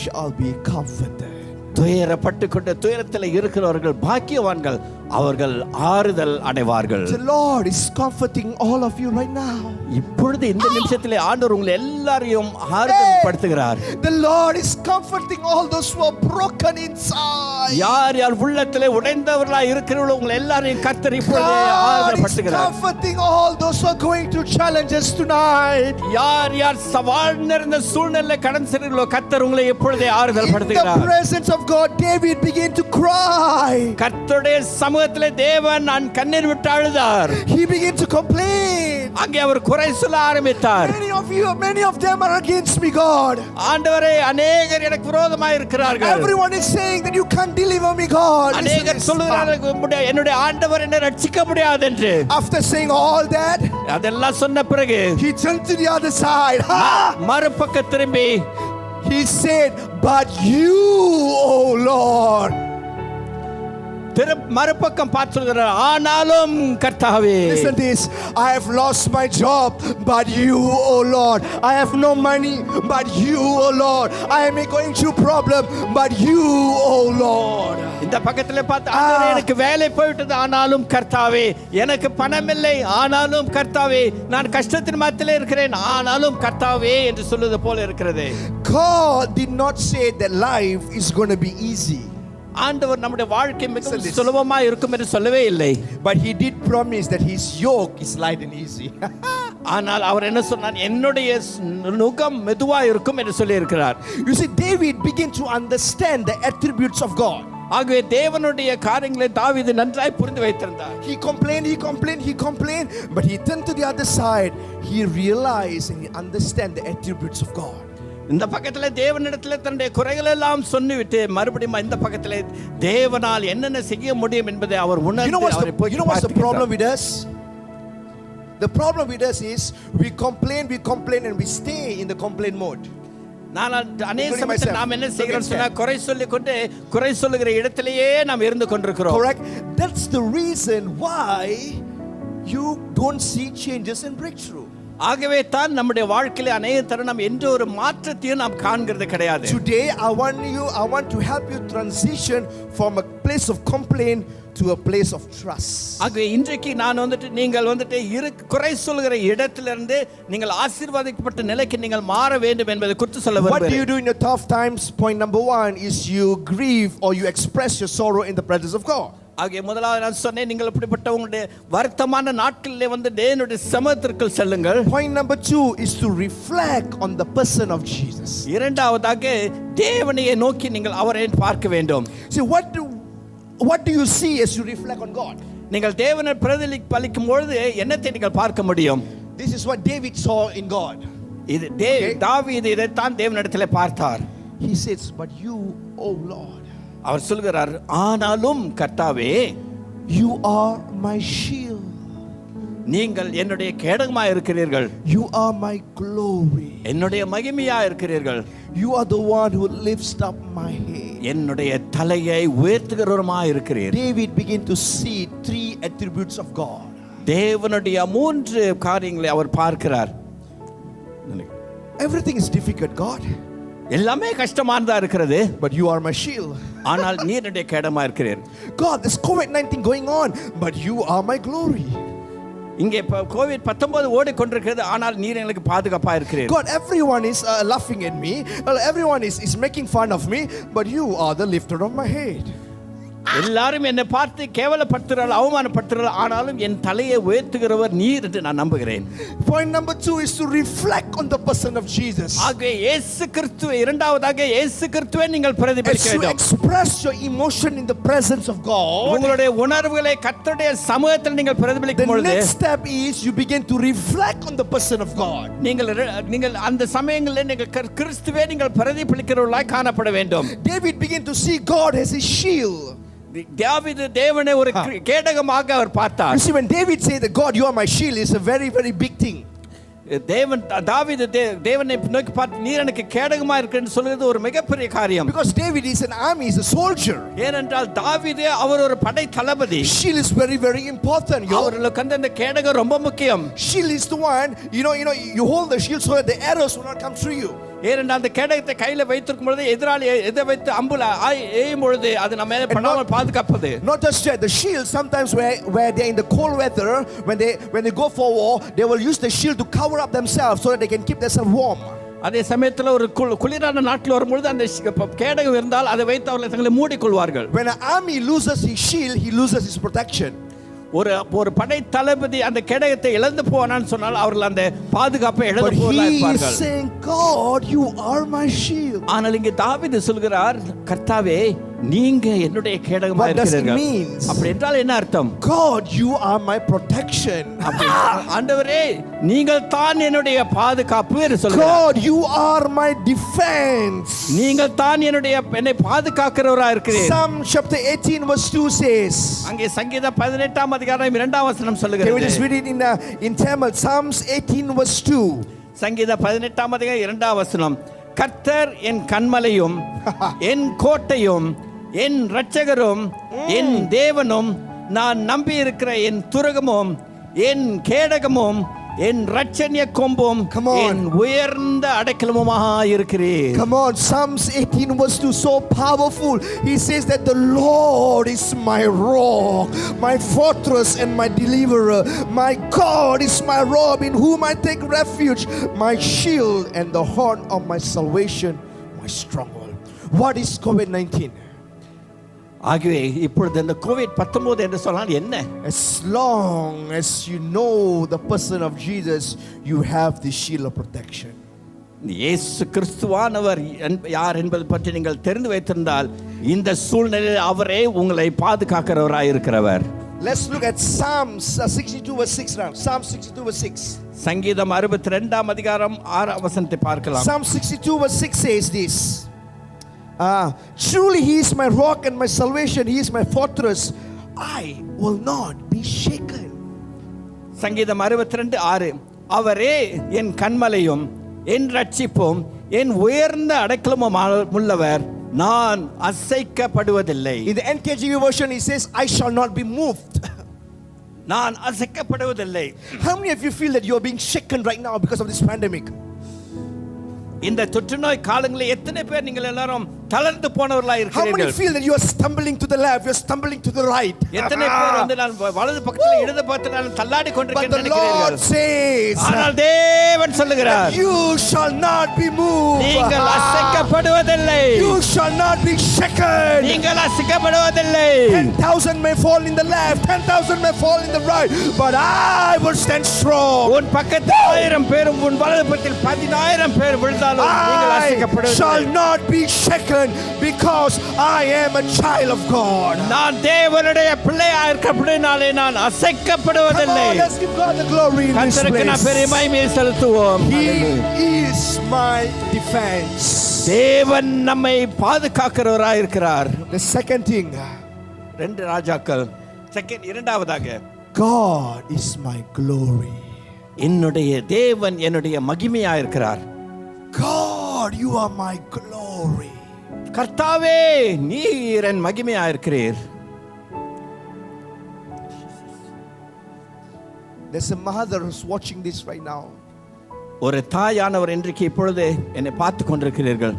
S1: shall be comforted.
S2: துயரப்பட்டுக்கொண்ட துயரத்தில் இருக்கிறவர்கள் பாக்கியவான்கள், அவர்கள் ஆறுதல் அடைவார்கள்.
S1: The Lord is comforting all of you right now.
S2: இப்பொழுது இந்த நிமிஷத்திலே ஆண்டவர் உங்களை எல்லாரையும் ஆறுதல் படுத்துகிறார்.
S1: The Lord is comforting all those who are broken inside.
S2: யார் யார் உள்ளத்திலே உடைந்தவர்களாய் இருக்கிறவர்களோ உங்களை எல்லாரையும் கர்த்தர் இப்பொழுது ஆறுதல்
S1: God is
S2: படுத்துகிறார்.
S1: comforting all those who are going through challenges tonight.
S2: யார் யார் சவால் நிறைந்த சூழ்நிலை கடந்து செல்கிறீர்களோ கர்த்தர் உங்களை இப்பொழுதே ஆறுதல்
S1: In the
S2: படுத்துகிறார்.
S1: presence of God, David began to cry.
S2: கர்த்தருடைய சமூகத்திலே தேவன் நான் கண்ணீர் விட்டு அழுதார்.
S1: He began to complain.
S2: அங்கே அவர் குறை சொல்ல ஆரம்பித்தார்.
S1: Many of them are against me, God.
S2: ஆண்டவரே, அநேகர் எனக்கு விரோதமாய் இருக்கிறார்கள்.
S1: Everyone is saying that you can't deliver me, God.
S2: அநேகர் சொல்லுகிறார்கள் என்னுடைய ஆண்டவர் என்னை ரட்சிக்க முடியாது என்று.
S1: After saying all that,
S2: அதெல்லாம் சொன்ன பிறகு
S1: he turned to the other side.
S2: மறுபக்கம் திரும்பி
S1: He said, "But you, O Lord."
S2: மறுபக்கம் பார்த்து சொல்கிறார், ஆனாலும் கர்த்தாவே.
S1: Listen to this. I have lost my job, but you, O Lord. I have no money, but you, O Lord. I am going through problem, but you, O Lord.
S2: இந்த பக்கத்துல பார்த்து, ஆண்டவரே எனக்கு வேலை போய்விட்டது, ஆனாலும் கர்த்தாவே. எனக்கு பணம் இல்லை, ஆனாலும் கர்த்தாவே. நான் கஷ்டத்தின் மத்தியிலே இருக்கிறேன், ஆனாலும் கர்த்தாவே என்று சொல்வது போல இருக்கிறது.
S1: God did not say that life is going to be easy.
S2: ஆண்டவர் நம்முடைய வாழ்க்கை மிகவும் சுலபமா இருக்கும் என்று சொல்லவே இல்லை.
S1: But he did promise that his yoke is light and easy.
S2: ஆனால் அவர் என்ன சொன்னார்? என்னுடைய நுகம் மெதுவா இருக்கும் என்று சொல்லி இருக்கிறார்.
S1: You see, David began to understand the attributes of God.
S2: ஆகவே தேவனுடைய காரியங்களை தாவீது நன்றாய் புரிந்து வைத்திருந்தார்.
S1: He complained, but he turned to the other side. He realized and he understand the attributes of God.
S2: இந்த பக்கத்துல தேவனிடத்துல தன்னுடைய குறைகள் எல்லாம் சொல்லிவிட்டு மறுபடியும் இந்த பக்கத்துல தேவனால் என்னென்ன செய்ய முடியும் என்பதை அவர் உணர்ந்து
S1: You know what's the problem with us? The problem with us is we complain and we stay in the complaint mode.
S2: நான் அநேக சமயத்தில் நாம் என்ன செய்கிறோம் சொன்னா குறை சொல்லிக்கொண்டு குறை சொல்லுகிற இடத்திலேயே நாம் இருந்து கொண்டிருக்கிறோம்.
S1: Correct. That's the reason why you don't see changes and breakthrough.
S2: ஆகவே தான் நம்முடைய வாழ்க்கையில அநேக தருணம் என்ற ஒரு மாற்றத்தையும் நாம் காண்கிறது கிடையாது.
S1: Today I want to help you transition from a place of complaint to a place of trust.
S2: ஆகவே இன்றைக்கு நான் நீங்கள் குறை சொல்கிற இடத்திலிருந்து நீங்கள் ஆசீர்வதிக்கப்பட்ட நிலைக்கு நீங்கள் மாற வேண்டும் என்பதை குறித்து சொல்ல
S1: What
S2: விரும்புகிறேன்.
S1: do you do in your tough times? Point number 1 is you grieve or you express your sorrow in the presence of God.
S2: ஆகவே முதலாவது நான் சொன்னேன், நீங்கள் இப்படிப்பட்ட உங்களுடைய வருத்தமான நாட்களிலே தேவனுடைய சமூகத்திற்குள் செல்லுங்கள்.
S1: Point number 2 is to reflect on the person of Jesus.
S2: இரண்டாவதாக தேவனையே நோக்கி நீங்கள் அவரை பார்க்க வேண்டும்.
S1: See, what do you see as you reflect on God?
S2: நீங்கள் தேவனை பிரதிபலிக்கும் பொழுது என்னத்தை நீங்கள் பார்க்க முடியும்?
S1: This is what David saw in God.
S2: இது தாவீது இதைத்தான் தேவனிடத்திலே பார்த்தார்.
S1: He says, "But you, O Lord."
S2: அவர் சொல்கிறார், ஆனாலும் கர்த்தாவே,
S1: you are my shield.
S2: நீங்கள் என்னுடைய கேடகமாய் இருக்கிறீர்கள்.
S1: You are my glory.
S2: என்னுடைய மகிமையா இருக்கிறீர்கள்.
S1: You are the one who lifts up my head.
S2: என்னுடைய தலையை உயர்த்துகிறவருமாய் இருக்கிறீர்.
S1: David began to see 3 attributes of God.
S2: தேவனுடைய 3 காரியங்களை அவர் பார்க்கிறார்.
S1: Everything is difficult, God.
S2: எல்லாமே கஷ்டமானதா இருக்கிறது.
S1: But you are my shield.
S2: ஆனால் நீர் என்னுடைய கேடகமா இருக்கிறீர்.
S1: God, there's COVID-19 going on, but you are my glory.
S2: இங்கே இப்போ கோவிட் 19 ஓடிக்கொண்டிருக்கிறது, ஆனால் நீர் எங்களுக்கு பாதுகாப்பா இருக்கிறீர்.
S1: God, everyone is laughing at me. Well, everyone is making fun of me, but you are the lifter of my head.
S2: எல்லாரும் என்னை பார்த்து கேவலப்படுத்துகிறார்கள், அவமானப்படுத்துகிறார்கள், ஆனாலும் என் தலையை உயர்த்துகிறவர் நீர் என்று நான் நம்புகிறேன்.
S1: Point number 2 is to reflect on the person of Jesus.
S2: ஆகவே இயேசு கிறிஸ்துவை, இரண்டாவதாக இயேசு கிறிஸ்துவை நீங்கள் பிரதிபலிக்க
S1: As you
S2: வேண்டும்.
S1: express your emotion in the presence of God,
S2: உங்களுடைய உணர்வுகளை கர்த்தருடைய சமூகத்தில் நீங்கள்
S1: the
S2: பிரதிபலிக்கும் பொழுது
S1: next step is you begin to reflect on the person of God.
S2: நீங்கள் அந்த சமயங்களில் நீங்கள் கிறிஸ்துவை நீங்கள் பிரதிபலிக்கிறவர்களாய் காணப்பட வேண்டும்.
S1: David began to see God as his shield.
S2: தாவீது தேவனை ஒரு கேடகமாக அவர் பார்த்தார்.
S1: You see, when David said that God, you are my shield, is a very, very big thing.
S2: தாவீது தேவனை நோக்கி பார்த்து நீர் எனக்கு கேடகமா இருக்கிறேன்னு சொல்றது ஒரு மிகப்பெரிய காரியம்.
S1: Because David is an army, is a soldier.
S2: ஏனென்றால் தாவீது அவர் ஒரு படை தளபதி.
S1: Shield is very, very important.
S2: அவர்களுக்கு அந்த கேடகம் ரொம்ப முக்கியம்.
S1: Shield is the one, you hold the shield so that the arrows will not come through you.
S2: ஏனென்றால் அந்த கேடகத்தை கையில வைத்திருக்கும் பொழுது எதிராளி எதை வைத்து அம்புல ஏயும் பொழுது அது நம்ம மேலே படாமல் பாதுகாப்பது.
S1: Not just that, the shield sometimes where they are in the cold weather, when they go for war, they will use the shield to cover up themselves so that they can keep themselves warm.
S2: அதே சமயத்தில் ஒரு குளிரான நாட்டில் வரும்பொழுது அந்த கேடகம் இருந்தால் அதை வைத்து அவர்கள் தங்களை மூடிக்கொள்வார்கள்.
S1: When an army loses his shield, he loses his protection.
S2: ஒரு படை தளபதி அந்த கேடகத்தை இழந்து போவானான்னு சொன்னால் அவர்கள் அந்த பாதுகாப்பை இழந்து போவதாக இருப்பார்கள்.
S1: He is saying, God, you are my shield.
S2: ஆனால் இங்கே தாவீது சொல்கிறார், கர்த்தாவே நீங்க என்னுடைய கேடகமா இருக்கிறீர்கள். அப்படி என்றால் என்ன அர்த்தம்?
S1: God, you are my protection.
S2: ஆண்டவரே நீங்கள் தான் என்னுடைய பாதுகாப்பு என்று சொல்கிறார்.
S1: God, you are my defense.
S2: நீங்கள் தான் என்னை பாதுகாக்கிறவராக இருக்கிறீர்.
S1: Psalm chapter 18 verse 2 says.
S2: அங்கே சங்கீதம் 18 அதிகாரம் 2 வசனம் சொல்லுகிறது.
S1: We just read it in Tamil. Psalms 18 verse 2.
S2: சங்கீதம் 18 அதிகாரம் 2 வசனம். கர்த்தர் என் கன்மலையும் என் கோட்டையும் என் இரட்சகரும் என் தேவனும் நான் நம்பி இருக்கிற என் துரகமும் என் கேடகமும் என் இரட்சணிய கொம்பும் என் உயர்ந்த அடைக்கலமுமாக இருக்கிறீர்.
S1: Come on, Psalms 18 verse 2, so powerful. He says that the Lord is my rock, my fortress and my deliverer. My God is my rock in whom I take refuge, my shield and the horn of my salvation, my stronghold. What is COVID-19?
S2: ஆகவே இப்பொழுது இந்த Covid 19 என்று சொன்னால் என்ன?
S1: As long as you know the person of Jesus, you have the shield of protection.
S2: இயேசு கிறிஸ்துவானவர் யார் என்பது பற்றி நீங்கள் தெரிந்து வைத்திருந்தால் இந்த சூழ்நிலையில் அவரே உங்களை பாதுகாக்கிறவராய் இருக்கிறவர்.
S1: Let's look at Psalms 62 verse 6 now. Psalm 62 verse 6.
S2: சங்கீதம் 62 அதிகாரம் 6 வசனத்தை பார்க்கலாம்.
S1: Psalm 62 verse 6 says this. Truly he is my rock and my salvation, he is my fortress, I will not be shaken.
S2: சங்கீதம் 62:6 அவரே என் கன்மலையும் என் இரட்சிப்பும் என் உயர்ந்த அடைக்கலமும் உள்ளவர், நான் அசைக்கப்படுவதில்லை.
S1: In the NKJV version he says, I shall not be moved.
S2: நான் அசைக்கப்படுவதில்லை.
S1: How many of you feel that you are being shaken right now because of this pandemic?
S2: இந்த தொற்றுநோய் காலங்களில் எத்தனை பேர் நீங்கள் எல்லாரும் தளர்ந்து போனவர்களாக இருக்கிறீர்கள்?
S1: How many feel that you are stumbling to the left, you are stumbling to the right?
S2: எத்தனை பேர் வந்து நான் வலது பக்கத்துல இடது பக்கத்துல நான் தள்ளாடி கொண்டிருக்கிறேன்
S1: But
S2: நினைக்கிறீர்கள்?
S1: the Lord says,
S2: ஆனால் தேவன் சொல்லுகிறார்,
S1: you shall not be moved.
S2: நீங்கள் அசைக்கப்படுவதில்லை.
S1: You shall not be shaken.
S2: நீங்கள் அசைக்கப்படுவதில்லை.
S1: 10,000 may fall in the left, 10,000 may fall in the right, but I will stand strong.
S2: உன் பக்கத்தில் 1000 பேரும் உன் வலது பக்கத்தில் 10000 பேர் விழுந்தாலும் நீங்கள்
S1: I
S2: அசைக்கப்படுவதில்லை.
S1: shall not be shaken because I am a child of God.
S2: நான் தேவனுடைய பிள்ளையாக இருக்கிறபடினாலே நான் அசைக்கப்படுவதில்லை.
S1: Come on, let's give God the glory in this
S2: கர்த்தருக்கு நான் பெரிய
S1: place.
S2: மகிமையை செலுத்துவோம்.
S1: He is my defense.
S2: தேவன் நம்மை பாதுகாக்கிறவராய் இருக்கிறார்.
S1: The second thing,
S2: 2 ராஜாக்கள் இரண்டாவதாக,
S1: God is my glory.
S2: என்னுடைய தேவன் என்னுடைய மகிமையா இருக்கிறார்.
S1: God, you are my glory.
S2: கர்த்தாவே நீர் என் மகிமையா இருக்கிறீர்.
S1: There's a mother who's watching this right now.
S2: ஒரு தாயானவர் இன்றைக்கு இப்பொழுது என்னை பார்த்து கொண்டிருக்கிறீர்கள்.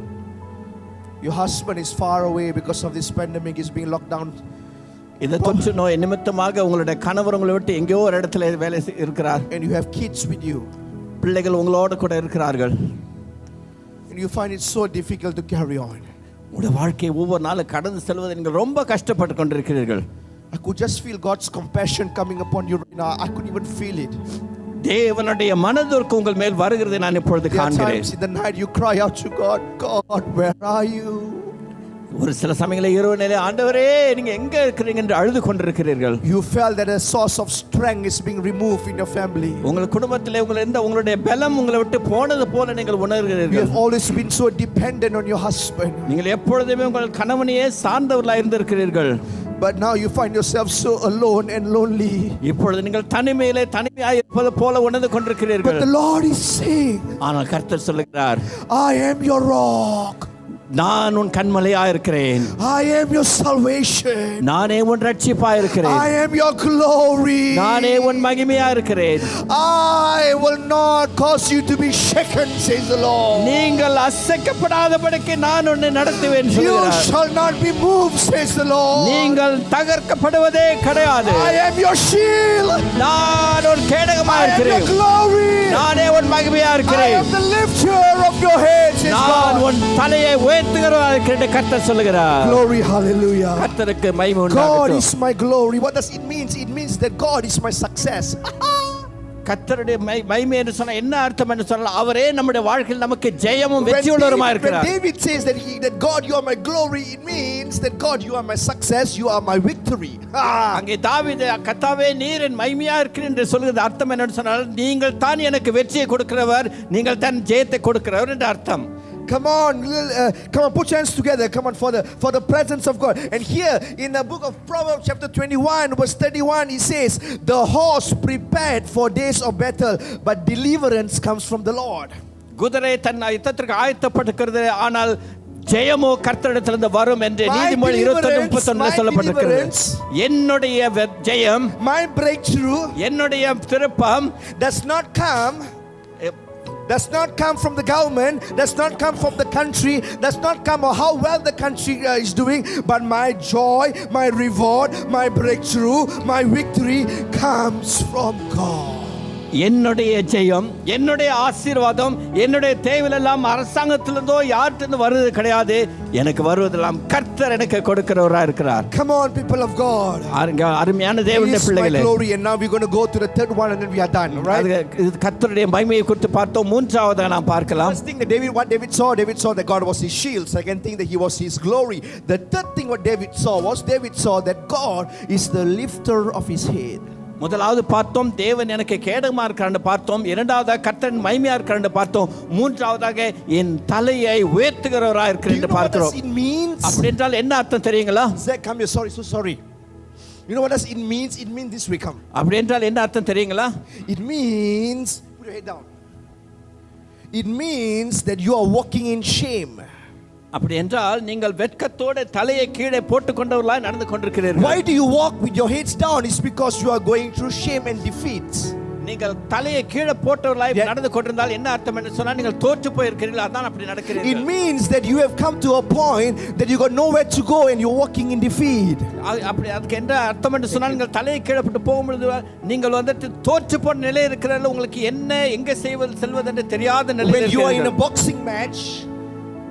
S1: Your husband is far away because of this pandemic, is being locked down
S2: இந்த தொற்று நோய் நிமித்தமாக உங்களுடைய கணவர் உங்களை விட்டு எங்கேயோ ஒரு இடத்துல வேலை இருக்கிறார்.
S1: And you have kids with you.
S2: பிள்ளைகள் உங்களோட கூட இருக்கிறார்கள்.
S1: And you find it so difficult to carry on.
S2: உங்களுடைய வாழ்க்கை ஒவ்வொரு நாளும் கடந்து செல்வதை நீங்கள் ரொம்ப கஷ்டப்பட்டு கொண்டிருக்கிறீர்கள்.
S1: I could just feel God's compassion coming upon you right now. I could even feel it.
S2: தேவனுடைய மனதிற்கு உங்கள் மேல் வருகிறதை நான் இப்பொழுது
S1: There are
S2: காண்கிறேன்.
S1: times in the night you cry out to God, God, where are you?
S2: ஒரு சில சமயங்களில் இரவு நேரே ஆண்டவரே நீங்க எங்க இருக்கிறீங்க என்று அழுது கொண்டிருக்கிறீர்கள்.
S1: You felt that a source of strength is being removed in your family.
S2: உங்கள் குடும்பத்திலே உங்களுடைய பலம் உங்களை விட்டு போனது போல நீங்கள்
S1: You
S2: உணர்கிறீர்கள்.
S1: have always been so dependent on your husband.
S2: நீங்கள் எப்பொழுதுமே உங்கள் கணவனையே சார்ந்தவர்களாக இருந்திருக்கிறீர்கள்.
S1: But now you find yourself so alone and lonely.
S2: இப்பொழுது நீங்கள் தனிமையாக இருப்பது போல உணர்ந்து
S1: But
S2: கொண்டிருக்கிறீர்கள்.
S1: the Lord is saying,
S2: ஆனால் கர்த்தர் சொல்லுகிறார்,
S1: I am your rock.
S2: நான் உன் கன்மலையா இருக்கிறேன்.
S1: I am your salvation.
S2: நானே உன் ரட்சிப்பா இருக்கிறேன்.
S1: I am your glory.
S2: நானே உன் மகிமையா இருக்கிறேன்.
S1: I will not cause you to be shaken, says the Lord.
S2: நீங்கள் அசைக்கப்படாதபடிக்கு நான் உன்னை நடத்துவேன்
S1: You
S2: சொல்கிறார்.
S1: shall not be moved, says the Lord.
S2: நீங்கள் தகர்க்கப்படுவதே கிடையாது.
S1: I am your shield.
S2: நான் உன் கேடகமா
S1: I am your
S2: இருக்கிறேன்.
S1: glory.
S2: நானே உன் மகிமையா
S1: I
S2: இருக்கிறேன்.
S1: am the lifter of your head, says
S2: நான்
S1: God.
S2: உன் தலையை உயர்த்துகிறவராக இருக்கிறேன் என்று கர்த்தர் சொல்லுகிறார்.
S1: Glory, hallelujah.
S2: கர்த்தருக்கு மகிமை
S1: God
S2: உண்டாகட்டும்.
S1: is my glory. What does it mean? It means that God is my success.
S2: கர்த்தருடைய மகிமை என்று சொன்னா என்ன அர்த்தம் என்று சொன்னால் அவரே நம்முடைய வாழ்க்கையில் நமக்கு ஜெயமும் வெற்றியுள்ளவருமா
S1: When
S2: இருக்கிறார்.
S1: David says that God, you are my glory, it means that God, you are my success, you are my victory.
S2: அங்கே தாவீது கர்த்தாவே நீர் என் மகிமையா இருக்கிறீர் என்று சொல்கிறது அர்த்தம் என்னன்னு சொன்னால் நீங்கள் தான் எனக்கு வெற்றியை கொடுக்கிறவர், நீங்கள் தான் ஜெயத்தை கொடுக்கிறவர் என்று அர்த்தம்.
S1: Come on, put your hands together. Come on, for the presence of God. And here in the book of Proverbs, chapter 21, verse 31, he says, "The horse prepared for days of battle, but deliverance comes from the Lord."
S2: குதிரை தன் யுத்தத்திற்கு ஆயத்தப்பட்டிருக்கிறது, ஆனால் ஜெயமோ கர்த்தரிடத்திலிருந்து வரும் என்று நீதிமொழி 21:31 சொல்லப்பட்டிருக்கிறது. என்னுடைய ஜெயம்,
S1: my breakthrough,
S2: என்னுடைய திருப்பம்
S1: does not come from the government, does not come from the country, does not come or how well the country is doing, but my joy, my reward, my breakthrough, my victory comes from God.
S2: என்னுடைய ஜெயம், என்னுடைய ஆசீர்வாதம், என்னுடைய தேவையெல்லாம் அரசாங்கத்திலிருந்தோ யார்கிட்ட வருவது கிடையாது. எனக்கு வருவதெல்லாம் கர்த்தர் எனக்கு கொடுக்கிறவராக இருக்கிறார்.
S1: Come on, people of God.
S2: அருமையான தேவனுடைய பிள்ளைகளே.
S1: Glory, and now we're going to go to the third one and then we are done, right?
S2: கர்த்தருடைய மகிமையை குறித்து பார்த்தோம். மூன்றாவதாக நாம் பார்க்கலாம்.
S1: First thing that David saw that God was his shield. Second thing that he was his glory. The third thing what David saw that God is the lifter of his head.
S2: முதலாவது பார்த்தோம் தேவன் எனக்கு கேடகமா இருக்கிறான்னு பார்த்தோம். இரண்டாவதாக கர்த்தர் மகிமையா இருக்கிறான்னு பார்த்தோம். மூன்றாவதாக என் தலையை உயர்த்துகிறவராக இருக்கிறார் என்று பார்க்கிறோம். அப்படி என்றால் என்ன அர்த்தம் தெரியுங்களா?
S1: Zach, come here. Sorry. You know what does it means? It means this way, come.
S2: அப்படி என்றால் என்ன அர்த்தம் தெரியுங்களா?
S1: It means, put your head down. It means that you are walking in shame.
S2: அப்படி என்றால் நீங்கள் வெட்கத்தோட தலையை கீழே போட்டுக்கொண்டவர்களாய் நடந்து கொண்டிருக்கிறீர்கள்.
S1: Why do you walk with your heads down? It's because you are going through shame and defeat.
S2: நீங்கள் தலையை கீழே போட்டவர்களாய் நடந்து கொண்டிருந்தால் என்ன அர்த்தம் என்று சொன்னால் நீங்கள் தோற்று போய் இருக்கிறீர்கள். அதான் அப்படி நடக்கிறீர்கள்.
S1: It means that you have come to a point that you got nowhere to go and you're walking in defeat.
S2: அப்படி அதுக்கு என்ன அர்த்தம் என்று சொன்னால் நீங்கள் தலையை கீழே போட்டு போகும்போது நீங்கள் வந்துட்டு தோற்று போன நிலையில் இருக்கிறீர்கள். உங்களுக்கு என்ன எங்க செல்வது என்று தெரியாத நிலையில்
S1: இருக்கிறீர்கள். When you are in a
S2: இருக்கிறீர்கள்.
S1: boxing match,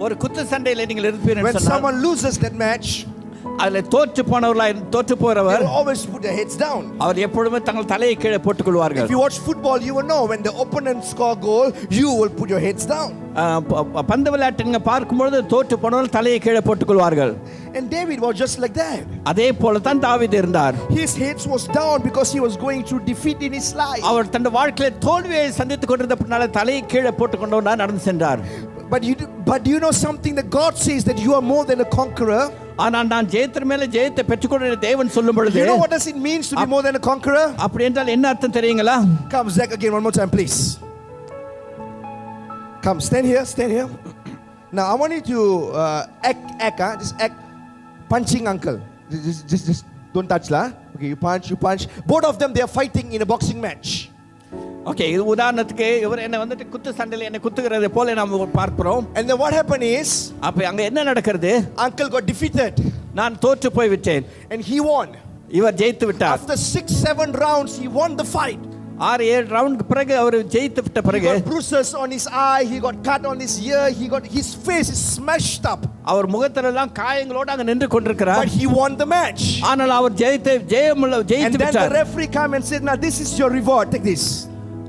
S2: ஒரு குத்து சண்டையில் நீங்கள் இருப்பீர்கள்
S1: when
S2: சொன்னால்
S1: someone loses that match,
S2: அதில் தோற்று போறவர்
S1: they will always put their heads down.
S2: அவர் எப்பொழுதுமே தங்கள் தலையை கீழே போட்டுக் கொள்வார்கள்.
S1: If you watch football, you will know when the opponent score goal, you will put your heads down.
S2: பந்து விளையாட்டு நீங்க பார்க்கும்போது தோற்று போனவர்கள் தலையை கீழே போட்டுக் கொள்வார்கள்.
S1: And David was just like that.
S2: அதே போல தான் தாவீது இருந்தார்.
S1: His head was down because he was going through defeat in his life.
S2: அவர் தன் வாழ்க்கையில் தோல்வியை சந்தித்துக் கொண்டிருந்தபடியால் தலையை கீழே போட்டுக் கொண்டவராய் நடந்து சென்றார்.
S1: But you know something, that God says that you are more than a conqueror.
S2: ஆனால் நான் ஜெயத்தின் மேல ஜெயத்தை பெற்றுக்கொண்ட தேவன் சொல்லும் பொழுது,
S1: you know what does it mean to be more than a conqueror?
S2: அப்படி என்றால் என்ன அர்த்தம் தெரியுங்களா?
S1: Come Zach, again one more time please. Come, stand here. Now I want you to just act punching uncle. Just don't touch lah. Okay, you punch. Both of them, they are fighting in a boxing match.
S2: Okay, இது உதாரணத்துக்கு இவர் என்ன வந்துட்டு குத்து சண்டையில என்ன குத்துகிறதை போல நாம பார்க்கிறோம்.
S1: And then what happened is,
S2: அப்ப அங்க என்ன நடக்கிறது?
S1: uncle got defeated.
S2: நான் தோற்று போய் விட்டேன்.
S1: And he won.
S2: இவர் ஜெயித்து விட்டார்.
S1: After 6-7 rounds, he won the fight.
S2: 6-7 ரவுண்டுக்கு பிறகு அவர் ஜெயித்து விட்ட
S1: He
S2: பிறகு
S1: got bruises on his eye, he got cut on his ear, his face is smashed up.
S2: அவர் முகத்துல எல்லாம் காயங்களோட அங்க நின்று கொண்டிருக்கிறார்.
S1: But he won the match.
S2: ஆனால் அவர் ஜெயித்து
S1: And then the
S2: விட்டார்.
S1: referee came and said, now this is your reward, take this.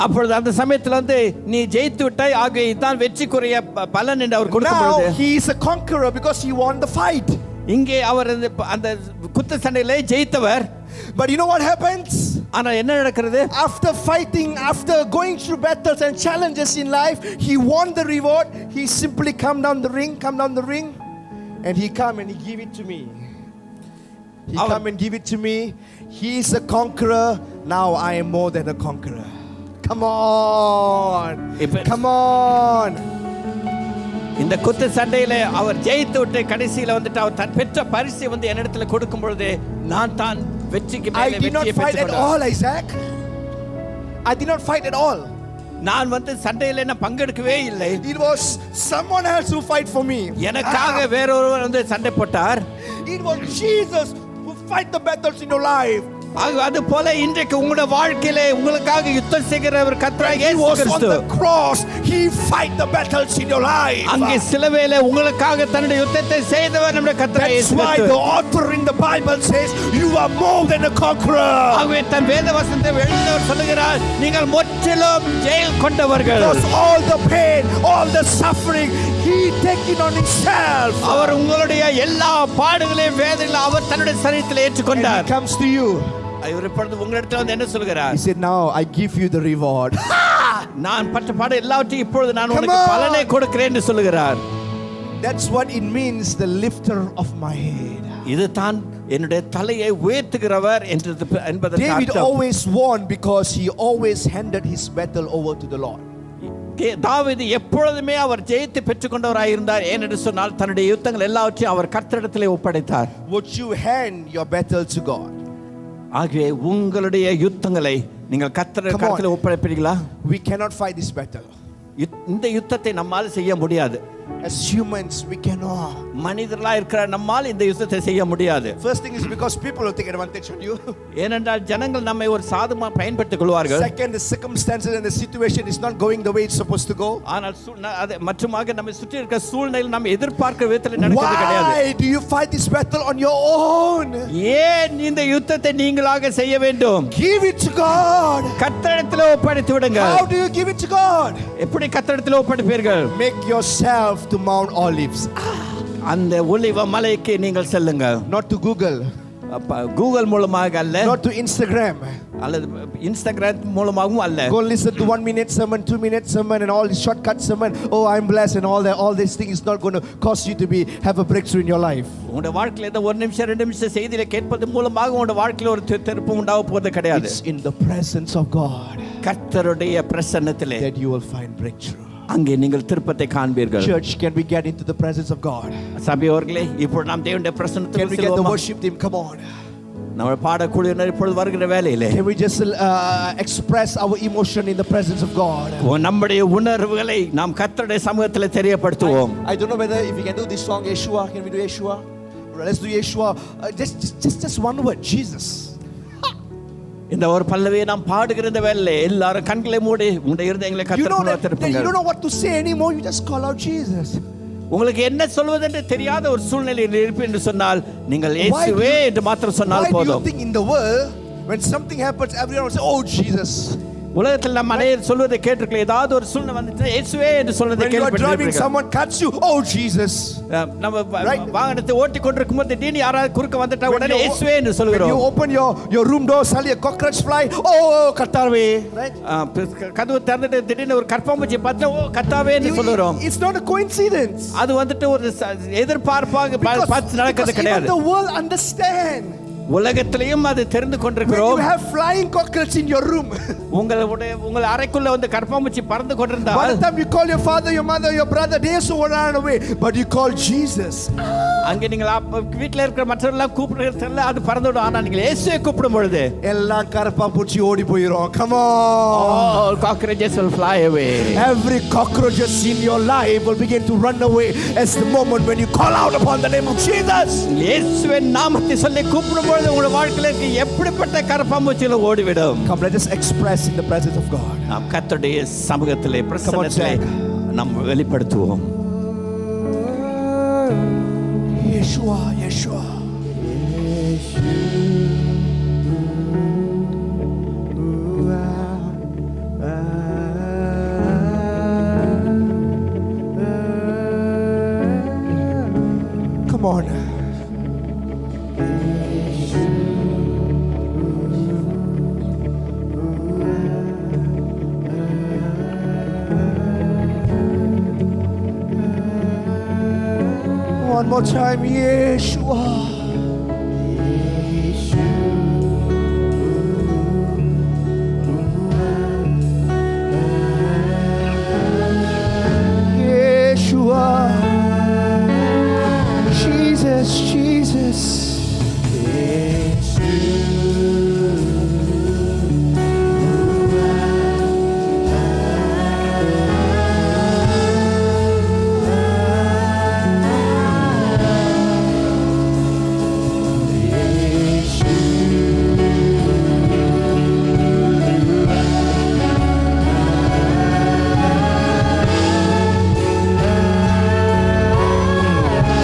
S2: அப்பொழுது அந்த சமயத்துல வந்து நீ ஜெயித்து விட்டாய், ஆகவே இதான் வெற்றிக்குரிய பலன் என்று அவர் கொடுக்கும்
S1: Now
S2: பொழுது
S1: he is a conqueror because he won the fight.
S2: இங்கே அவர் அந்த குத்து சண்டையிலே ஜெயித்தவர்.
S1: But you know what happens?
S2: ஆனா என்ன நடக்கிறது?
S1: After fighting, after going through battles and challenges in life, he won the reward. He simply come down the ring, and he come and he give it to me. He come and give it to me. He is a conqueror. Now I am more than a conqueror. Come on. Come on.
S2: இந்த குத்து சண்டையில அவர் ஜெயித்து விட்டு கடைசியில வந்துட்டு அவர் தன் பெற்ற பரிசை வந்து என்னிடத்துல கொடுக்கும் பொழுது நான் தான் வெற்றிக்கு
S1: I
S2: மேலே
S1: did not
S2: வெற்றியை
S1: fight at
S2: பெற்றுக்கொண்டேன்.
S1: all, Isaac. I did not fight at all.
S2: நான் வந்து சண்டையில நான் பங்கெடுக்கவே இல்லை.
S1: It was someone else who fight for me.
S2: எனக்காக வேறொருவர் வந்து சண்டை போட்டார்.
S1: It was Jesus who fight the battles in your life.
S2: அது போல இன்றைக்கு உங்களுடைய வாழ்க்கையிலே உங்களுக்காக யுத்தம் செய்கிறவர் கர்த்தராகிய
S1: He
S2: இயேசு
S1: was on
S2: Kristu.
S1: the cross. He fight the battles in your life.
S2: அங்கே சிலுவையிலே உங்களுக்காக தன்னுடைய யுத்தத்தை செய்தவர் நம்முடைய கர்த்தராகிய
S1: That's
S2: இயேசு
S1: why
S2: Kristu.
S1: the author in the Bible says, you are more than a conqueror.
S2: ஆகவே தன் வேத வசனத்தை எழுதினவர் சொல்லுகிறார், நீங்கள் முற்றிலும் ஜெயம் கொண்டவர்கள்.
S1: Because all the pain, all the suffering, he taken on himself.
S2: அவர் உங்களுடைய எல்லா பாடுகளையும் வேதனைகளையும் அவர் தன்னுடைய சரீரத்தில்
S1: And
S2: ஏற்றுக்கொண்டார்.
S1: he comes to you.
S2: இவர் இப்பொழுது உங்களிடத்தில் வந்து என்ன சொல்கிறார்?
S1: He said, now I give you the reward.
S2: நான் பட்ட பாடு எல்லாவற்றையும் இப்பொழுது நான்
S1: Come
S2: உனக்கு
S1: on.
S2: பலனை கொடுக்கிறேன் என்று சொல்கிறார்.
S1: That's what it means, the lifter of my head.
S2: இது தான் என்னுடைய தலையை உயர்த்துகிறவர் என்பதற்கு
S1: David
S2: அர்த்தம்.
S1: always won because he always handed his battle over to the Lord.
S2: தாவீது எப்பொழுதுமே அவர் ஜெயித்து பெற்றுக்கொண்டவராய் இருந்தார். ஏனென்று சொன்னால் தன்னுடைய யுத்தங்கள் எல்லாவற்றையும் அவர் கர்த்தரிடத்திலே ஒப்படைத்தார்.
S1: Would you hand your battle to God?
S2: ஆகவே உங்களுடைய யுத்தங்களை நீங்கள் கர்த்தரிடத்திலே ஒப்படைப்பீர்களா?
S1: We cannot fight this battle.
S2: இந்த யுத்தத்தை நம்மால் செய்ய முடியாது.
S1: As humans, we cannot.
S2: மனிதர்களா இருக்கிற நம்மால் இந்த யுத்தத்தை செய்ய முடியாது.
S1: First thing is because people will take advantage of you.
S2: ஏனென்றால் ஜனங்கள் நம்மை ஒரு சாதமா பயன்படுத்திக் கொள்வார்கள்.
S1: Second, the circumstances and the situation is not going the way it's supposed to go.
S2: ஆனால் அது மற்றுமாக நம்மை சுற்றி இருக்கிற சூழ்நிலை நம்ம எதிர்பார்க்கிற விதத்தில் நடக்கிறது கிடையாது.
S1: Why do you fight this battle on your own?
S2: ஏன் இந்த யுத்தத்தை நீங்களாக செய்ய வேண்டும்?
S1: Give it to God.
S2: கர்த்தரிடத்திலே ஒப்படைத்து விடுங்க.
S1: How do you give it to God?
S2: எப்படி கர்த்தரிடத்திலே ஒப்படைப்பீர்கள்?
S1: Make yourself to Mount Olives.
S2: அந்த ஒலிவ மலைக்கு நீங்கள் செல்லுங்க.
S1: Not to Google.
S2: கூகுள் மூலமாக அல்ல,
S1: Not to Instagram.
S2: அல்லது இன்ஸ்டாகிராம் மூலமாகவும் அல்ல.
S1: Go listen to 1 minute sermon, 2 minute sermon, and all this shortcut sermon. Oh, I'm blessed, and all that. All these things is not going to cause you to have a breakthrough in your life.
S2: உங்களுடைய வாழ்க்கையில இந்த 1 நிமிஷம் 2 நிமிஷம் செய்தியில கேட்பது மூலமாக உங்களுடைய வாழ்க்கையில ஒரு திருப்பு உண்டாக போவது கிடையாது.
S1: It's in the presence of God
S2: கர்த்தருடைய பிரசன்னத்திலே
S1: that you will find breakthrough.
S2: அங்கே நீங்கள் திருப்பத்தை காண்பீர்கள்.
S1: Church, can we get into the presence of God?
S2: சபையோர்களே, இப்போ நாம் தேவனுடைய
S1: Can
S2: பிரசன்னத்துக்கு
S1: we get the
S2: செல்வோமா?
S1: worship team? Come on.
S2: நம்ம பாடக்குழுவினர் இப்பொழுது வருகிற வேளையிலே
S1: Can we just express our emotion in the presence of God?
S2: நம்முடைய உணர்வுகளை நாம் கர்த்தருடைய சமூகத்திலே தெரியப்படுத்துவோம்.
S1: I don't know whether if we can do this song Yeshua. Can we do Yeshua? Let's do Yeshua. Just one word, Jesus.
S2: இந்த ஒரு பல்லவியை நாம் பாடுகிற இந்த வேளையிலே எல்லாரும் கண்களை மூடி உங்களுடைய இருதயங்களை
S1: You
S2: கர்த்தருக்கு
S1: know that you
S2: திருப்புங்கள்.
S1: don't know what to say anymore. You just call out Jesus.
S2: உங்களுக்கு என்ன சொல்வதென்று தெரியாத ஒரு சூழ்நிலையில் இருப்பீர்கள் என்று சொன்னால் நீங்கள் இயேசுவே என்று மாத்திரம் சொன்னால்
S1: Why do you
S2: போதும்.
S1: think in the world when something happens everyone will say, "Oh Jesus"?
S2: உலகத்தில் நம்ம அனைவரும் சொல்வதை கேட்டிருக்கலாம். ஏதாவது ஒரு சூழ்நிலை வந்துட்டு இயேசுவே என்று சொல்வதை
S1: When you are driving,
S2: கேள்விப்பட்டிருப்பீர்கள்.
S1: someone cuts you, "Oh Jesus."
S2: நம்ம
S1: Right.
S2: வாகனத்தை ஓட்டி கொண்டிருக்கும் போது திடீர்னு யாராவது குறுக்க வந்துட்டா
S1: When
S2: உடனே
S1: you-
S2: இயேசுவே என்று
S1: When
S2: சொல்கிறோம்.
S1: you open your room door, suddenly a cockroach fly, "Oh கர்த்தாவே." Right?
S2: கதவு திறந்துட்டு திடீர்னு ஒரு கற்பாம்பூச்சி பார்த்தா ஓ கர்த்தாவே என்று சொல்கிறோம்.
S1: It's not a coincidence.
S2: அது வந்துட்டு ஒரு எதிர்பார்ப்பாக பார்த்து நடக்கிறது
S1: Because even
S2: கிடையாது.
S1: the world understand.
S2: உலகத்திலையும் அது தெரிந்து
S1: When you
S2: கொண்டிருக்கிறோம்.
S1: have flying cockroach in your room,
S2: உங்கள் அறைக்குள்ள வந்து கற்பாம்பூச்சி பறந்து
S1: by
S2: கொண்டிருந்தால்
S1: the time you call your father, your mother, your brother, they also will run away. But you call Jesus.
S2: அங்கே நீங்கள் வீட்டில் இருக்கிற மற்றவர்கள்லாம் கூப்பிடுறதுல அது பறந்துவிடும். ஆனால் நீங்கள் இயேசுவை கூப்பிடும் பொழுது
S1: எல்லாம் கரப்பாம்பூச்சி ஓடி போயிரும். Come on.
S2: all cockroaches will fly away.
S1: Every cockroaches in your life will begin to run away as the moment when you call out upon the name of Jesus.
S2: இயேசுவின் நாமத்தை சொல்லி கூப்பிடும் இப்பொழுது உங்களுடைய வாழ்க்கையில இருக்க எப்படிப்பட்ட கரப்பாம்பூச்சிகள் ஓடிவிடும்.
S1: Come, let us express in the presence of God.
S2: நாம் கர்த்தருடைய சமூகத்திலே பிரசன்னத்திலே நாம் வெளிப்படுத்துவோம்.
S1: Yeshua, Yeshua. Come on. One more time, Yeshua. Yeshua. Jesus, Jesus.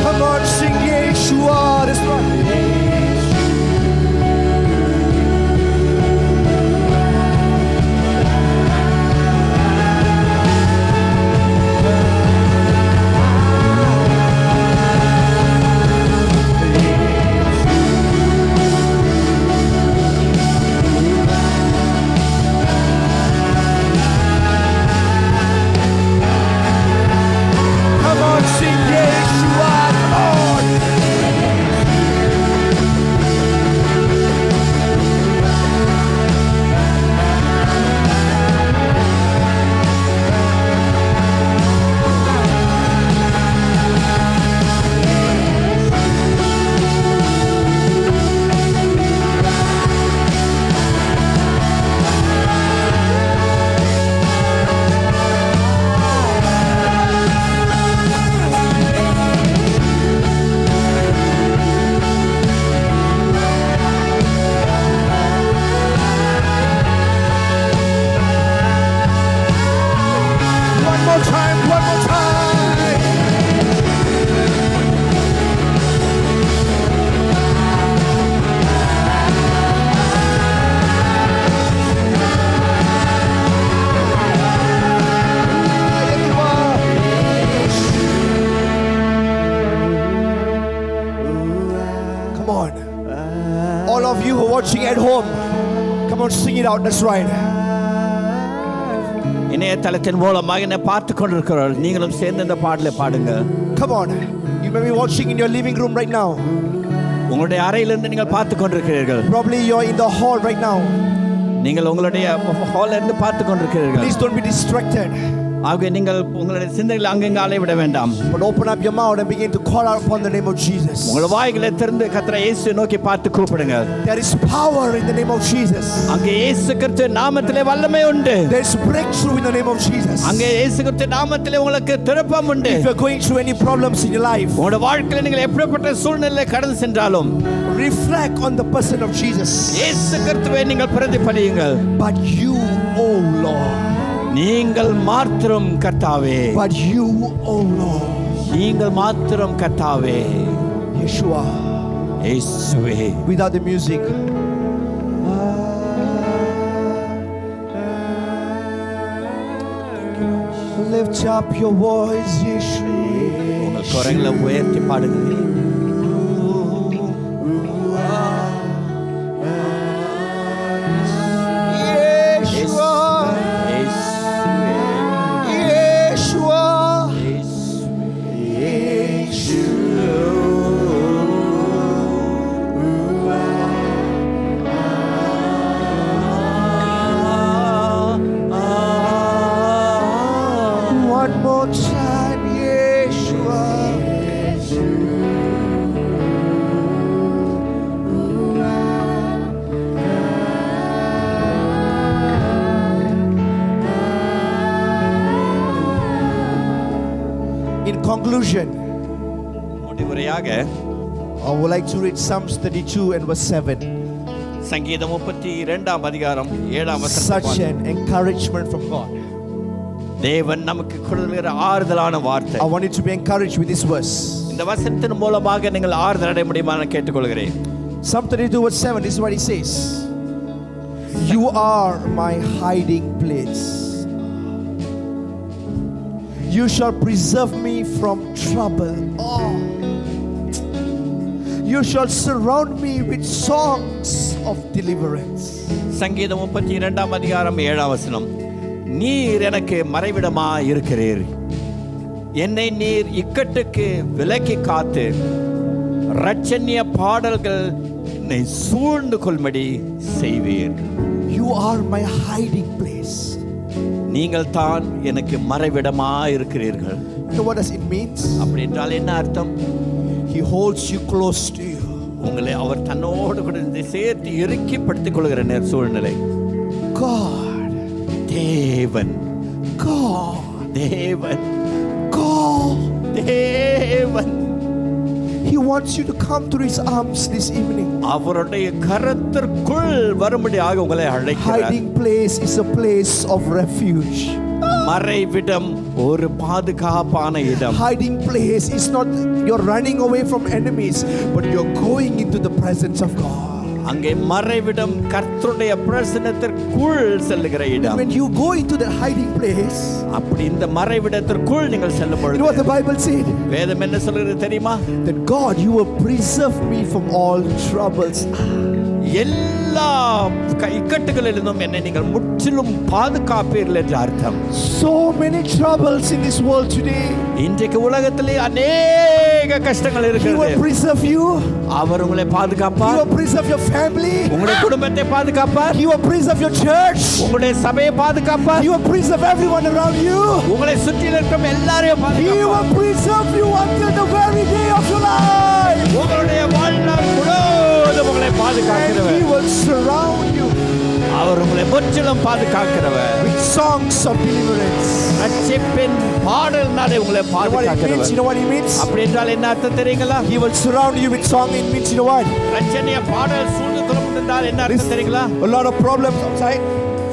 S1: Come on, sing Yeshua. That's right. Come on, sing Yeshua. Come on. One more time, one more time. Come on. All of you who are watching at home, come on, sing it out. That's right.
S2: இணையதளத்தின் மூலமாக என்னை பார்த்து கொண்டிருக்கிறவர்கள் நீங்களும் சேர்ந்து இந்த பாடலை பாடுங்க.
S1: Come on. You may be watching in your living room right now.
S2: உங்களுடைய அறையிலிருந்து நீங்கள் பார்த்து கொண்டிருக்கிறீர்கள்.
S1: Probably you're in the hall right now.
S2: நீங்கள் உங்களுடைய ஹால்ல இருந்து பார்த்து கொண்டிருக்கிறீர்கள்.
S1: Please don't be distracted.
S2: ஆகவே நீங்கள் உங்களுடைய சிந்தனைகளை அங்கங்கே அலைவிட வேண்டாம்.
S1: But open up your mouth and begin to call out upon the name of Jesus.
S2: உங்கள் வாய்களை திறந்து கர்த்தரை இயேசு நோக்கி பார்த்து கூப்பிடுங்க.
S1: There is power in the name of Jesus.
S2: அங்கே இயேசு கிறிஸ்து நாமத்திலே வல்லமை உண்டு.
S1: There is breakthrough in the name of Jesus.
S2: அங்கே இயேசு கிறிஸ்து நாமத்திலே உங்களுக்கு திறப்பம் உண்டு.
S1: If you're going through any problems in your life,
S2: உங்களுடைய வாழ்க்கையில் நீங்கள் எப்படிப்பட்ட சூழ்நிலையை கடந்து சென்றாலும்
S1: reflect on the person of Jesus.
S2: இயேசு கிறிஸ்துவை நீங்கள் பிரதிபலியுங்கள்.
S1: But you, oh Lord.
S2: நீங்கள் மாத்திரம் கர்த்தாவே.
S1: But you, oh Lord.
S2: நீங்கள் மாத்திரம் கர்த்தாவே.
S1: Yeshua.
S2: இயேசுவே.
S1: Without the music. Lift up your voice, Yeshua.
S2: உங்கள் குரலை உயர்த்தி பாடுங்கள்.
S1: One more time, Yeshua. In conclusion,
S2: முடிவுரையாக
S1: I would like to read Psalms 32 and verse 7.
S2: சங்கீதம் 32 அதிகாரம் 7
S1: Such an encouragement from God.
S2: தேவன் நமக்கு கொடுக்கிற ஆறுதலான வார்த்தை.
S1: I want you to be encouraged with this verse.
S2: இந்த வசனத்தின் மூலமாக நீங்கள் ஆறுதல் அடைய முடியுமா நான் கேட்டுக்கொள்கிறேன்.
S1: Psalm 32 verse 7, this is what he says. You are my hiding place. You shall preserve me from trouble. Oh. You shall surround me with songs of deliverance.
S2: சங்கீதம் 32 அதிகாரம் 7 வசனம். நீர் எனக்கு மறைவிடமா இருக்கிறீர். என்னை நீர் இக்கட்டுக்கு விலக்கி காத்து இரட்சணிய பாடல்கள் என்னை சூழ்ந்து கொள்ளும்படி செய்வீர்.
S1: You are my hiding place.
S2: நீங்கள் தான் எனக்கு மறைவிடமா இருக்கிறீர்கள்.
S1: You know what does it mean?
S2: அப்படி என்றால் என்ன அர்த்தம்?
S1: He holds you close to you.
S2: உங்களை அவர் தன்னோடு கூட சேர்த்து இறுக்கிப்படுத்திக் கொள்கிற சூழ்நிலை.
S1: God,
S2: தேவன்,
S1: God,
S2: தேவன்,
S1: God,
S2: தேவன்.
S1: He wants you to come to His arms this evening.
S2: அவருடைய கரத்திற்குள் வரும்படியாக உங்களை அழைக்கிறார்.
S1: Hiding place is a place of refuge.
S2: மறைவிடம் ஒரு பாதுகாப்பான இடம்.
S1: Hiding place is not you're running away from enemies, but you're going into the presence of God.
S2: அங்கே மறைவிடம் கர்த்தருடைய பிரசன்னத்திற்குள் செல்லுகிற இடம்.
S1: When you go into that hiding place,
S2: அப்படி இந்த மறைவிடத்திற்குள் நீங்கள் செல்லும்
S1: you know what
S2: பொழுது
S1: the Bible said?
S2: வேதம் என்ன சொல்கிறது தெரியுமா?
S1: That God, you will preserve me from all troubles.
S2: எல்லா இக்கட்டுகளிலிருந்தும் என்னை நீங்கள் முற்றிலும் பாதுகாப்பீர்கள் என்று அர்த்தம்.
S1: So many troubles in this world today.
S2: இன்றைக்கு உலகத்திலே அநேக கஷ்டங்கள்
S1: He will
S2: இருக்கிறது.
S1: preserve you.
S2: அவர் உங்களை
S1: He
S2: பாதுகாப்பார்.
S1: will preserve your family.
S2: உங்களுடைய குடும்பத்தை பாதுகாப்பார்.
S1: He will preserve your church.
S2: உங்களுடைய சபையை பாதுகாப்பார்.
S1: He will preserve everyone around you.
S2: உங்களை சுற்றி இருக்கும் எல்லாரையும்
S1: He
S2: பாதுகாப்பார்.
S1: will preserve you until the very day of your life.
S2: உங்களுடைய வாழ்நாள் முழுவதும் உங்களை
S1: And
S2: பாதுகாக்கிறவர்.
S1: He will surround you
S2: அவர் உங்களை முற்றிலும் பாதுகாக்கிறவர்.
S1: with songs of deliverance.
S2: ரட்சிப்பின் பாடல்னாலே உங்களை
S1: You know what it means?
S2: பாதுகாக்கிறவர்.
S1: You know what it means?
S2: அப்படி என்றால் என்ன அர்த்தம் தெரியுங்களா?
S1: He will surround you with song. It means, you know what?
S2: ரட்சணிய பாடல் சூழ்ந்து கொள்ளப்பட்டிருந்தால் என்ன அர்த்தம் தெரியுங்களா?
S1: A lot of problems outside.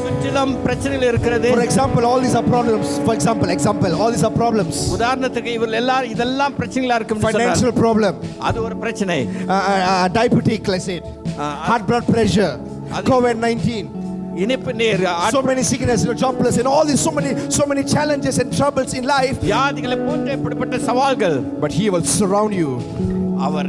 S2: சுற்றிலும் பிரச்சனைகள் இருக்கிறது.
S1: For example, all these are problems. For example, all these are problems.
S2: உதாரணத்துக்கு இவர்கள் எல்லாரும் இதெல்லாம் பிரச்சனைகளா இருக்கும்.
S1: Financial problem,
S2: அது ஒரு பிரச்சனை.
S1: diabetic, let's say, heart blood pressure, COVID-19.
S2: இனிப்பு நீர்,
S1: So many sickness, jobless, and all these so many challenges and troubles in life.
S2: வியாதிகளை போன்ற இப்படிப்பட்ட சவால்கள்.
S1: But He will surround you.
S2: அவர்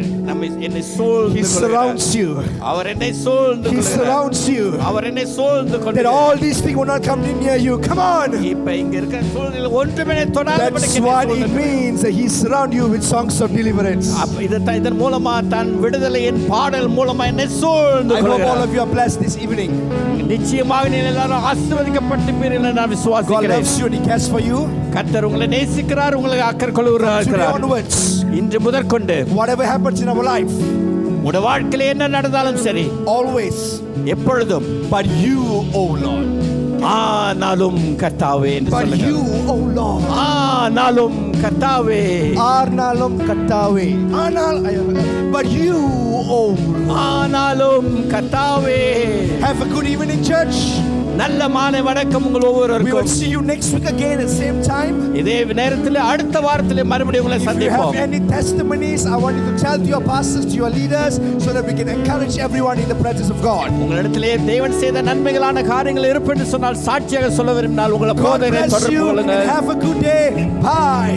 S2: என்னை சூழ்ந்து
S1: He surrounds you.
S2: அவர் என்னை சூழ்ந்து
S1: He surrounds you.
S2: அவர் என்னை சூழ்ந்து
S1: That all these things will not come near you. Come on.
S2: இப்ப இங்க இருக்கிற சூழ்நிலை ஒன்றுமே
S1: That's what it means. That He surround you with songs of deliverance.
S2: இதன் மூலமா தன் விடுதலையின் பாடல் மூலமா என்னை சூழ்ந்து
S1: I hope all of you are blessed this evening.
S2: நிச்சயமாக நீங்கள் எல்லாரும் ஆசீர்வதிக்கப்பட்டிருப்பீர்கள் என்று நான்
S1: God
S2: விசுவாசிக்கிறேன்.
S1: loves you and He cares for you.
S2: கர்த்தர் உங்களை நேசிக்கிறார், உங்களை அக்கறை கொள்கிறார்.
S1: Today onwards,
S2: இன்று முதற்கொண்டு
S1: whatever happens in our life,
S2: உங்களுடைய வாழ்க்கையில என்ன நடந்தாலும் சரி,
S1: always,
S2: எப்பொழுதும்,
S1: but you, oh Lord,
S2: ஆனாலும் கர்த்தாவே என்று
S1: but
S2: சொல்லுங்கள்.
S1: you, oh Lord,
S2: ஆனாலும் கர்த்தாவே,
S1: Arnalum Katawe, but you, oh Lord.
S2: ஆனாலும் கர்த்தாவே.
S1: Have a good evening, church.
S2: நல்ல மாலை வணக்கம் உங்கள்
S1: We will
S2: ஒவ்வொருவருக்கும்.
S1: see you next week again at the same time.
S2: இதே நேரத்தில் அடுத்த வாரத்தில் மறுபடியும் உங்களை
S1: If you have
S2: சந்திப்போம்.
S1: any testimonies, I want you to tell to your pastors, to your leaders, so that we can encourage everyone in the presence of God.
S2: உங்களிடத்திலே தேவன் செய்த நன்மைகளான காரியங்கள் இருப்பென்று சொன்னால் சாட்சியாக சொல்ல விரும்பினால் உங்களை
S1: God
S2: போதகரை
S1: bless
S2: தொடர்பு
S1: you and
S2: கொள்ளுங்கள்.
S1: have a good day. Bye.